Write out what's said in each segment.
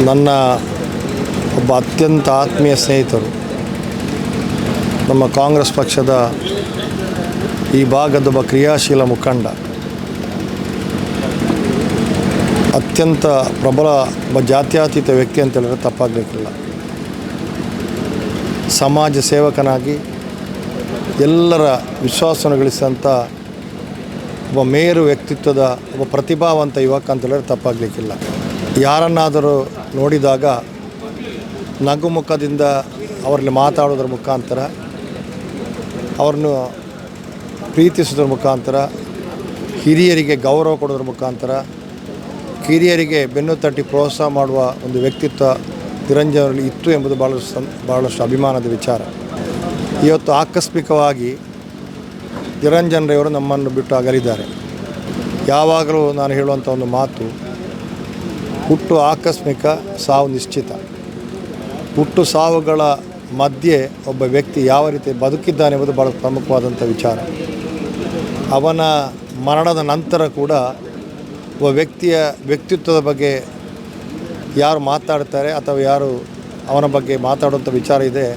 ನನ್ನ ಒಬ್ಬ ಅತ್ಯಂತ ಆತ್ಮೀಯ ಸ್ನೇಹಿತರು, ನಮ್ಮ ಕಾಂಗ್ರೆಸ್ ಪಕ್ಷದ ಈ ಭಾಗದ ಒಬ್ಬ ಕ್ರಿಯಾಶೀಲ ಮುಖಂಡ, ಅತ್ಯಂತ ಪ್ರಬಲ ಒಬ್ಬ ಜಾತ್ಯತೀತ ವ್ಯಕ್ತಿ ಅಂತ ಹೇಳಿದ್ರೆ ತಪ್ಪಾಗಲಿಕ್ಕಿಲ್ಲ. ಸಮಾಜ ಸೇವಕನಾಗಿ ಎಲ್ಲರ ವಿಶ್ವಾಸವನ್ನು ಗಳಿಸಿದಂಥ ಒಬ್ಬ ಮೇರು ವ್ಯಕ್ತಿತ್ವದ ಒಬ್ಬ ಪ್ರತಿಭಾವಂತ ಯುವಕ ಅಂತ ಹೇಳಿದ್ರೆ ತಪ್ಪಾಗಲಿಕ್ಕಿಲ್ಲ. ಯಾರನ್ನಾದರೂ ನೋಡಿದಾಗ ನಗುಮುಖದಿಂದ ಅವರಲ್ಲಿ ಮಾತಾಡೋದ್ರ ಮುಖಾಂತರ, ಅವ್ರನ್ನು ಪ್ರೀತಿಸೋದ್ರ ಮುಖಾಂತರ, ಹಿರಿಯರಿಗೆ ಗೌರವ ಕೊಡೋದ್ರ ಮುಖಾಂತರ, ಕಿರಿಯರಿಗೆ ಬೆನ್ನು ತಟ್ಟಿ ಪ್ರೋತ್ಸಾಹ ಮಾಡುವ ಒಂದು ವ್ಯಕ್ತಿತ್ವ ನಿರಂಜನರಲ್ಲಿ ಇತ್ತು ಎಂಬುದು ಭಾಳಷ್ಟು ಅಭಿಮಾನದ ವಿಚಾರ. ಇವತ್ತು ಆಕಸ್ಮಿಕವಾಗಿ ನಿರಂಜನರವರು ನಮ್ಮನ್ನು ಬಿಟ್ಟು ಅಗಲಿದ್ದಾರೆ. ಯಾವಾಗಲೂ ನಾನು ಹೇಳುವಂಥ ಒಂದು ಮಾತು, ಹುಟ್ಟು ಆಕಸ್ಮಿಕ, ಸಾವು ನಿಶ್ಚಿತ. ಹುಟ್ಟು ಸಾವುಗಳ ಮಧ್ಯೆ ಒಬ್ಬ ವ್ಯಕ್ತಿ ಯಾವ ರೀತಿ ಬದುಕಿದ್ದಾನೆ ಎಂಬುದು ಭಾಳ ಪ್ರಮುಖವಾದಂಥ ವಿಚಾರ. ಅವನ ಮರಣದ ನಂತರ ಕೂಡ ಒಬ್ಬ ವ್ಯಕ್ತಿಯ ವ್ಯಕ್ತಿತ್ವದ ಬಗ್ಗೆ ಯಾರು ಮಾತಾಡ್ತಾರೆ ಅಥವಾ ಯಾರು ಅವನ ಬಗ್ಗೆ ಮಾತಾಡುವಂಥ ವಿಚಾರ ಇದೆ,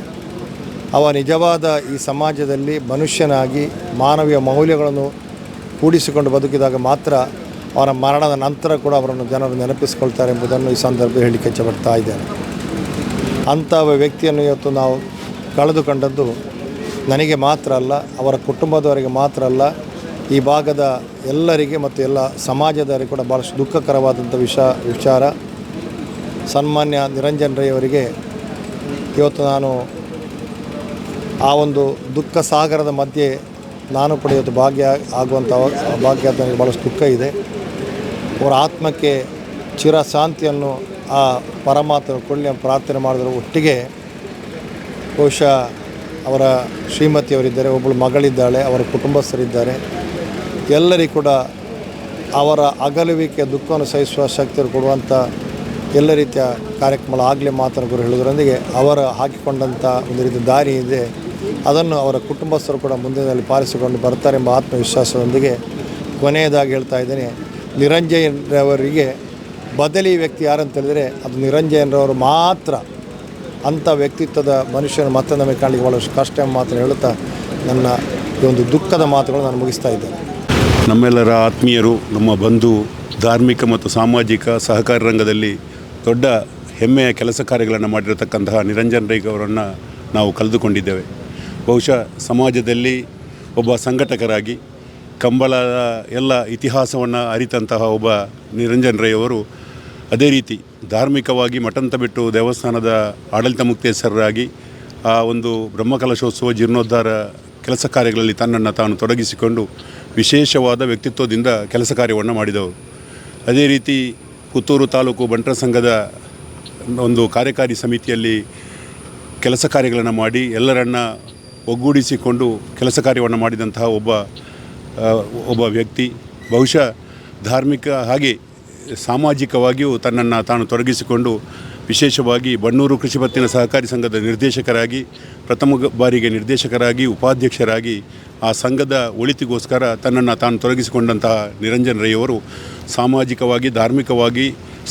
ಅವ ನಿಜವಾದ ಈ ಸಮಾಜದಲ್ಲಿ ಮನುಷ್ಯನಾಗಿ ಮಾನವೀಯ ಮೌಲ್ಯಗಳನ್ನು ಕೂಡಿಸಿಕೊಂಡು ಬದುಕಿದಾಗ ಮಾತ್ರ ಅವನ ಮರಣದ ನಂತರ ಕೂಡ ಅವರನ್ನು ಜನರು ನೆನಪಿಸ್ಕೊಳ್ತಾರೆ ಎಂಬುದನ್ನು ಈ ಸಂದರ್ಭ ಹೇಳಲಿಕ್ಕೆ ಇಚ್ಛಪಡ್ತಾ ಇದ್ದೇನೆ. ಅಂಥ ವ್ಯಕ್ತಿಯನ್ನು ಇವತ್ತು ನಾವು ಕಳೆದುಕೊಂಡದ್ದು ನನಗೆ ಮಾತ್ರ ಅಲ್ಲ, ಅವರ ಕುಟುಂಬದವರಿಗೆ ಮಾತ್ರ ಅಲ್ಲ, ಈ ಭಾಗದ ಎಲ್ಲರಿಗೆ ಮತ್ತು ಎಲ್ಲ ಸಮಾಜದವರಿಗೆ ಕೂಡ ಭಾಳಷ್ಟು ದುಃಖಕರವಾದಂಥ ವಿಚಾರ. ಸನ್ಮಾನ್ಯ ನಿರಂಜನ್ ರೈ ಅವರಿಗೆ ಇವತ್ತು ನಾನು ಆ ಒಂದು ದುಃಖ ಸಾಗರದ ಮಧ್ಯೆ ನಾನು ಕೂಡ ಇವತ್ತು ಭಾಗ್ಯ ನನಗೆ ಭಾಳಷ್ಟು ದುಃಖ ಇದೆ. ಅವರ ಆತ್ಮಕ್ಕೆ ಚಿರಶಾಂತಿಯನ್ನು ಆ ಪರಮಾತ್ಮ ಕೊಡಲಿ ಪ್ರಾರ್ಥನೆ ಮಾಡಿದ್ರ ಒಟ್ಟಿಗೆ ಬಹುಶಃ ಅವರ ಶ್ರೀಮತಿಯವರಿದ್ದಾರೆ, ಒಬ್ಬಳು ಮಗಳಿದ್ದಾಳೆ, ಅವರ ಕುಟುಂಬಸ್ಥರಿದ್ದಾರೆ. ಎಲ್ಲರಿಗೂ ಕೂಡ ಅವರ ಅಗಲುವಿಕೆ ದುಃಖವನ್ನು ಸಹಿಸುವ ಶಕ್ತಿಯನ್ನು ಕೊಡುವಂಥ ಎಲ್ಲ ರೀತಿಯ ಕಾರ್ಯಕ್ರಮಗಳು ಆಗಲೇ ಮಾತನಾಡುವರು ಹೇಳುವುದರೊಂದಿಗೆ ಅವರ ಹಾಕಿಕೊಂಡಂಥ ಒಂದು ರೀತಿಯ ದಾರಿ ಇದೆ, ಅದನ್ನು ಅವರ ಕುಟುಂಬಸ್ಥರು ಕೂಡ ಮುಂದಿನಲ್ಲಿ ಪಾಲಿಸಿಕೊಂಡು ಬರ್ತಾರೆ ಎಂಬ ಆತ್ಮವಿಶ್ವಾಸದೊಂದಿಗೆ ಕೊನೆಯದಾಗಿ ಹೇಳ್ತಾ ಇದ್ದೇನೆ. ನಿರಂಜನರವರಿಗೆ ಬದಲಿ ವ್ಯಕ್ತಿ ಯಾರಂತ ಹೇಳಿದರೆ ಅದು ನಿರಂಜನರವರು ಮಾತ್ರ. ಅಂಥ ವ್ಯಕ್ತಿತ್ವದ ಮನುಷ್ಯನ ಮತ್ತೆ ನಮಗೆ ಕಾಣಲಿಕ್ಕೆ ಭಾಳಷ್ಟು ಕಷ್ಟ ಎಂಬ ಮಾತನ್ನು ಹೇಳುತ್ತಾ ನನ್ನ ಈ ಒಂದು ದುಃಖದ ಮಾತುಗಳು ನಾನು ಮುಗಿಸ್ತಾ ಇದ್ದೇನೆ. ನಮ್ಮೆಲ್ಲರ ಆತ್ಮೀಯರು, ನಮ್ಮ ಬಂಧು, ಧಾರ್ಮಿಕ ಮತ್ತು ಸಾಮಾಜಿಕ ಸಹಕಾರ ರಂಗದಲ್ಲಿ ದೊಡ್ಡ ಹೆಮ್ಮೆಯ ಕೆಲಸ ಕಾರ್ಯಗಳನ್ನು ಮಾಡಿರತಕ್ಕಂತಹ ನಿರಂಜನ್ ರೈ ಅವರನ್ನು ನಾವು ಕಳೆದುಕೊಂಡಿದ್ದೇವೆ. ಬಹುಶಃ ಸಮಾಜದಲ್ಲಿ ಒಬ್ಬ ಸಂಘಟಕರಾಗಿ ಕಂಬಳದ ಎಲ್ಲ ಇತಿಹಾಸವನ್ನು ಅರಿತಂತಹ ಒಬ್ಬ ನಿರಂಜನ್ ರೈ ಅವರು ಅದೇ ರೀತಿ ಧಾರ್ಮಿಕವಾಗಿ ಮಠಂತ ಬಿಟ್ಟು ದೇವಸ್ಥಾನದ ಆಡಳಿತ ಮುಕ್ತೇಶ್ವರರಾಗಿ ಆ ಒಂದು ಬ್ರಹ್ಮಕಲಶೋತ್ಸವ ಜೀರ್ಣೋದ್ಧಾರ ಕೆಲಸ ಕಾರ್ಯಗಳಲ್ಲಿ ತನ್ನನ್ನು ತಾನು ತೊಡಗಿಸಿಕೊಂಡು ವಿಶೇಷವಾದ ವ್ಯಕ್ತಿತ್ವದಿಂದ ಕೆಲಸ ಕಾರ್ಯವನ್ನು ಮಾಡಿದವರು. ಅದೇ ರೀತಿ ಪುತ್ತೂರು ತಾಲೂಕು ಬಂಟರ ಸಂಘದ ಒಂದು ಕಾರ್ಯಕಾರಿ ಸಮಿತಿಯಲ್ಲಿ ಕೆಲಸ ಕಾರ್ಯಗಳನ್ನು ಮಾಡಿ ಎಲ್ಲರನ್ನ ಒಗ್ಗೂಡಿಸಿಕೊಂಡು ಕೆಲಸ ಕಾರ್ಯವನ್ನು ಮಾಡಿದಂತಹ ಒಬ್ಬ ವ್ಯಕ್ತಿ. ಬಹುಶಃ ಧಾರ್ಮಿಕ ಹಾಗೆ ಸಾಮಾಜಿಕವಾಗಿಯೂ ತನ್ನನ್ನು ತಾನು ತೊಡಗಿಸಿಕೊಂಡು ವಿಶೇಷವಾಗಿ ಬಣ್ಣೂರು ಕೃಷಿ ಪತ್ತಿನ ಸಹಕಾರಿ ಸಂಘದ ನಿರ್ದೇಶಕರಾಗಿ, ಪ್ರಥಮ ಬಾರಿಗೆ ನಿರ್ದೇಶಕರಾಗಿ, ಉಪಾಧ್ಯಕ್ಷರಾಗಿ ಆ ಸಂಘದ ಒಳಿತಿಗೋಸ್ಕರ ತನ್ನನ್ನು ತಾನು ತೊಡಗಿಸಿಕೊಂಡಂತಹ ನಿರಂಜನ್ ರೈ ಅವರು ಸಾಮಾಜಿಕವಾಗಿ, ಧಾರ್ಮಿಕವಾಗಿ,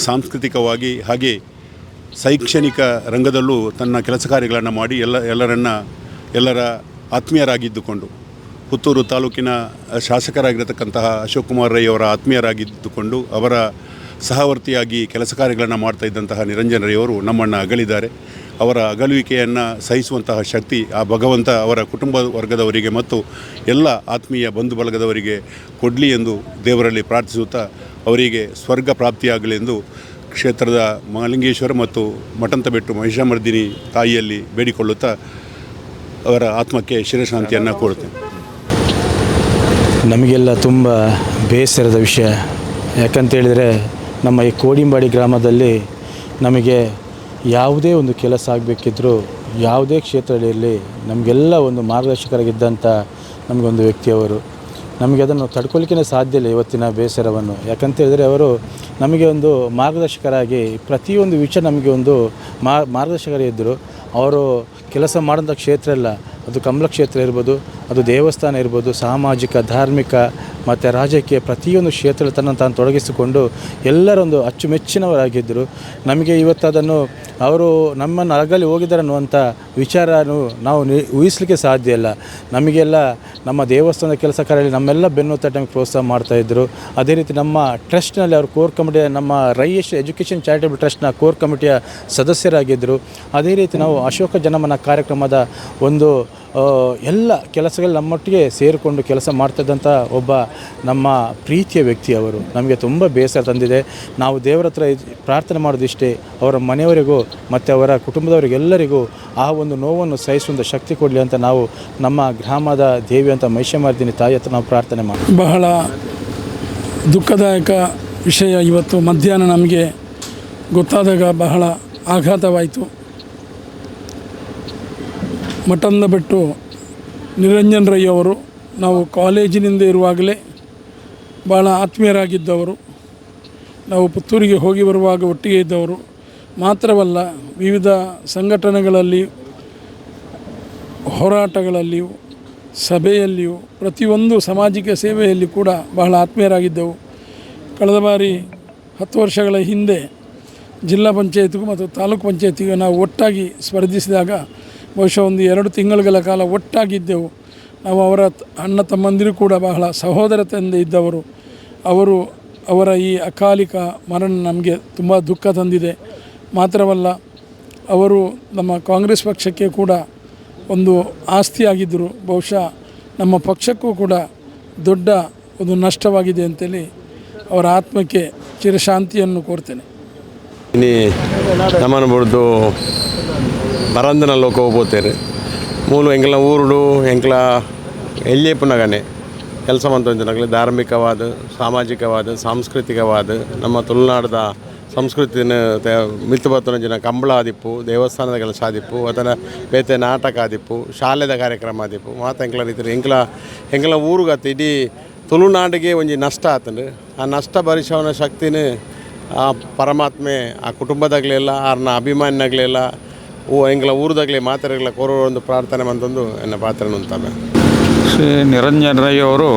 ಸಾಂಸ್ಕೃತಿಕವಾಗಿ ಹಾಗೆ ಶೈಕ್ಷಣಿಕ ರಂಗದಲ್ಲೂ ತನ್ನ ಕೆಲಸ ಕಾರ್ಯಗಳನ್ನು ಮಾಡಿ ಎಲ್ಲರ ಆತ್ಮೀಯರಾಗಿದ್ದುಕೊಂಡು ಪುತ್ತೂರು ತಾಲೂಕಿನ ಶಾಸಕರಾಗಿರತಕ್ಕಂತಹ ಅಶೋಕ್ ಕುಮಾರ್ ರೈ ಅವರ ಆತ್ಮೀಯರಾಗಿದ್ದುಕೊಂಡು ಅವರ ಸಹವರ್ತಿಯಾಗಿ ಕೆಲಸ ಕಾರ್ಯಗಳನ್ನು ಮಾಡ್ತಾ ಇದ್ದಂತಹ ನಿರಂಜನ್ ರೈ ಅವರು ನಮ್ಮನ್ನು ಅಗಲಿದ್ದಾರೆ. ಅವರ ಅಗಲುವಿಕೆಯನ್ನು ಸಹಿಸುವಂತಹ ಶಕ್ತಿ ಆ ಭಗವಂತ ಅವರ ಕುಟುಂಬ ವರ್ಗದವರಿಗೆ ಮತ್ತು ಎಲ್ಲ ಆತ್ಮೀಯ ಬಂಧು ಬಳಗದವರಿಗೆ ಕೊಡಲಿ ಎಂದು ದೇವರಲ್ಲಿ ಪ್ರಾರ್ಥಿಸುತ್ತಾ ಅವರಿಗೆ ಸ್ವರ್ಗ ಪ್ರಾಪ್ತಿಯಾಗಲಿ ಎಂದು ಕ್ಷೇತ್ರದ ಮಹಾಲಿಂಗೇಶ್ವರ ಮತ್ತು ಮಠಂತಬೆಟ್ಟು ಮಹಿಷಾಮರ್ದಿನಿ ತಾಯಿಯಲ್ಲಿ ಬೇಡಿಕೊಳ್ಳುತ್ತಾ ಅವರ ಆತ್ಮಕ್ಕೆ ಶಿರಶಾಂತಿಯನ್ನು ಕೋರುತ್ತೇನೆ. ನಮಗೆಲ್ಲ ತುಂಬ ಬೇಸರದ ವಿಷಯ. ಯಾಕಂತೇಳಿದರೆ ನಮ್ಮ ಈ ಕೋಡಿಂಬಾಡಿ ಗ್ರಾಮದಲ್ಲಿ ನಮಗೆ ಯಾವುದೇ ಒಂದು ಕೆಲಸ ಆಗಬೇಕಿದ್ರೂ ಯಾವುದೇ ಕ್ಷೇತ್ರದಲ್ಲಿ ನಮಗೆಲ್ಲ ಒಂದು ಮಾರ್ಗದರ್ಶಕರಾಗಿದ್ದಂಥ ನಮಗೊಂದು ವ್ಯಕ್ತಿಯವರು. ನಮಗೆ ಅದನ್ನು ತಡ್ಕೊಳ್ಲಿಕ್ಕೆ ಸಾಧ್ಯ ಇಲ್ಲ ಇವತ್ತಿನ ಬೇಸರವನ್ನು. ಯಾಕಂತೇಳಿದರೆ ಅವರು ನಮಗೆ ಒಂದು ಮಾರ್ಗದರ್ಶಕರಾಗಿ ಪ್ರತಿಯೊಂದು ವಿಷಯ ನಮಗೆ ಒಂದು ಮಾರ್ಗದರ್ಶಕರೇ ಇದ್ದರು. ಅವರು ಕೆಲಸ ಮಾಡೋಂಥ ಕ್ಷೇತ್ರ ಎಲ್ಲ, ಅದು ಕಂಬಳ ಕ್ಷೇತ್ರ ಇರ್ಬೋದು ಅದು ದೇವಸ್ಥಾನ ಇರ್ಬೋದು, ಸಾಮಾಜಿಕ, ಧಾರ್ಮಿಕ ಮತ್ತು ರಾಜಕೀಯ ಪ್ರತಿಯೊಂದು ಕ್ಷೇತ್ರದಲ್ಲಿ ತಾನು ತೊಡಗಿಸಿಕೊಂಡು ಎಲ್ಲರೊಂದು ಅಚ್ಚುಮೆಚ್ಚಿನವರಾಗಿದ್ದರು. ನಮಗೆ ಇವತ್ತು ಅದನ್ನು ಅವರು ನಮ್ಮನ್ನು ಅಗಲಿ ಹೋಗಿದ್ದಾರೆ ಅನ್ನುವಂಥ ವಿಚಾರನೂ ನಾವು ಊಹಿಸಲಿಕ್ಕೆ ಸಾಧ್ಯ ಇಲ್ಲ. ನಮಗೆಲ್ಲ ನಮ್ಮ ದೇವಸ್ಥಾನದ ಕೆಲಸ ಕಾರ್ಯದಲ್ಲಿ ನಮ್ಮೆಲ್ಲ ಬೆನ್ನು ತಟ್ಟಿ ನಮಗೆ ಪ್ರೋತ್ಸಾಹ ಮಾಡ್ತಾಯಿದ್ರು. ಅದೇ ರೀತಿ ನಮ್ಮ ಟ್ರಸ್ಟ್ನಲ್ಲಿ ಅವರು ಕೋರ್ ಕಮಿಟಿಯ ನಮ್ಮ ರೈಯೇಶ್ ಎಜುಕೇಷನ್ ಚಾರಿಟಬಲ್ ಟ್ರಸ್ಟ್ನ ಕೋರ್ ಕಮಿಟಿಯ ಸದಸ್ಯರಾಗಿದ್ದರು. ಅದೇ ರೀತಿ ನಾವು ಅಶೋಕ ಜನಮನ ಕಾರ್ಯಕ್ರಮದ ಒಂದು ಎಲ್ಲ ಕೆಲಸಗಳು ನಮ್ಮೊಟ್ಟಿಗೆ ಸೇರಿಕೊಂಡು ಕೆಲಸ ಮಾಡ್ತಿದ್ದಂಥ ಒಬ್ಬ ನಮ್ಮ ಪ್ರೀತಿಯ ವ್ಯಕ್ತಿ ಅವರು. ನಮಗೆ ತುಂಬ ಬೇಸರ ತಂದಿದೆ. ನಾವು ದೇವರ ಹತ್ರ ಪ್ರಾರ್ಥನೆ ಮಾಡೋದಿಷ್ಟೇ, ಅವರ ಮನೆಯವರಿಗೂ ಮತ್ತು ಅವರ ಕುಟುಂಬದವರಿಗೆಲ್ಲರಿಗೂ ಆ ಒಂದು ನೋವನ್ನು ಸಹಿಸುವಂಥ ಶಕ್ತಿ ಕೊಡಲಿ ಅಂತ ನಾವು ನಮ್ಮ ಗ್ರಾಮದ ದೇವಿ ಅಂತ ಮಹಿಷಮರ್ದಿನಿ ತಾಯಿ ಹತ್ರ ನಾವು ಪ್ರಾರ್ಥನೆ ಮಾಡ್ತೀವಿ. ಬಹಳ ದುಃಖದಾಯಕ ವಿಷಯ ಇವತ್ತು ಮಧ್ಯಾಹ್ನ ನಮಗೆ ಗೊತ್ತಾದಾಗ ಬಹಳ ಆಘಾತವಾಯಿತು. ಮಠಂದಬೆಟ್ಟು ನಿರಂಜನ್ ರೈ ಅವರು ನಾವು ಕಾಲೇಜಿನಿಂದ ಇರುವಾಗಲೇ ಭಾಳ ಆತ್ಮೀಯರಾಗಿದ್ದವರು. ನಾವು ಪುತ್ತೂರಿಗೆ ಹೋಗಿ ಬರುವಾಗ ಒಟ್ಟಿಗೆ ಇದ್ದವರು. ಮಾತ್ರವಲ್ಲ, ವಿವಿಧ ಸಂಘಟನೆಗಳಲ್ಲಿ, ಹೋರಾಟಗಳಲ್ಲಿಯೂ, ಸಭೆಯಲ್ಲಿಯೂ, ಪ್ರತಿಯೊಂದು ಸಾಮಾಜಿಕ ಸೇವೆಯಲ್ಲಿ ಕೂಡ ಬಹಳ ಆತ್ಮೀಯರಾಗಿದ್ದೆವು. ಕಳೆದ ಬಾರಿ 10 ವರ್ಷಗಳ ಹಿಂದೆ ಜಿಲ್ಲಾ ಪಂಚಾಯತ್ಗೂ ಮತ್ತು ತಾಲೂಕು ಪಂಚಾಯತಿಗೆ ನಾವು ಒಟ್ಟಾಗಿ ಸ್ಪರ್ಧಿಸಿದಾಗ ಬಹುಶಃ ಒಂದು 2 ತಿಂಗಳುಗಳ ಕಾಲ ಒಟ್ಟಾಗಿದ್ದೆವು. ನಾವು ಅವರ ಅಣ್ಣ ತಮ್ಮಂದಿರು ಕೂಡ ಬಹಳ ಸಹೋದರತೆಯಿಂದ ಇದ್ದವರು. ಅವರ ಈ ಅಕಾಲಿಕ ಮರಣ ನಮಗೆ ತುಂಬ ದುಃಖ ತಂದಿದೆ. ಮಾತ್ರವಲ್ಲ, ಅವರು ನಮ್ಮ ಕಾಂಗ್ರೆಸ್ ಪಕ್ಷಕ್ಕೆ ಕೂಡ ಒಂದು ಆಸ್ತಿಯಾಗಿದ್ದರು. ಬಹುಶಃ ನಮ್ಮ ಪಕ್ಷಕ್ಕೂ ಕೂಡ ದೊಡ್ಡ ಒಂದು ನಷ್ಟವಾಗಿದೆ ಅಂತೇಳಿ ಅವರ ಆತ್ಮಕ್ಕೆ ಚಿರಶಾಂತಿಯನ್ನು ಕೋರ್ತೇನೆ. ಇನಿ ನಮ್ಮನ್ನು ಬಿಡ್ದು ಬರಂದನ ಲೋಕ ಹೋಗ್ಬೋತೇರು ಮೂಲು ಎಂಕಲ ಊರುಡು ಎಂಕಲ ಎಲ್ಲಿಯಪ್ಪನಗನೆ ಕೆಲಸ ಮಂತೊಂದಿನಾಗಲಿ ಧಾರ್ಮಿಕವಾದ, ಸಾಮಾಜಿಕವಾದ, ಸಾಂಸ್ಕೃತಿಕವಾದ ನಮ್ಮ ತುಳುನಾಡದ ಸಂಸ್ಕೃತಿನ ಮಿತ್ತುಬತ್ತೊಂದಿನ ಕಂಬಳ ಆದಿಪ್ಪು, ದೇವಸ್ಥಾನದ ಕೆಲಸ ಆದಿಪ್ಪು, ಅಥವಾ ಬೇತೆ ನಾಟಕ ಆದಿಪ್ಪು, ಶಾಲೆದ ಕಾರ್ಯಕ್ರಮ ಆದಿಪ್ಪು ಮಾತು ಎಂಕಲ ರೀತಿ ಎಂಕಲ ಊರುಗತ್ತು ಇಡೀ ತುಳುನಾಡಿಗೆ ಒಂಜಿ ನಷ್ಟ ಆತಂಡು. ಆ ನಷ್ಟ ಭರಿಸೋನ ಶಕ್ತಿನ ಆ ಪರಮಾತ್ಮೆ ಆ ಕುಟುಂಬದಾಗಲೆಲ್ಲ ಆರ್ನ ಅಭಿಮಾನಿನಾಗಲೆಲ್ಲ ಎಂಗಳ ಊರದಾಗಲೇ ಮಾತಾಡಗಳ ಕೋರೋ ಒಂದು ಪ್ರಾರ್ಥನೆ ಮಂತಂದು ಎನ್ನ ಪಾತ್ರ ಅಂತಾವೆ. ಶ್ರೀ ನಿರಂಜನ್ ರೈ ಅವರು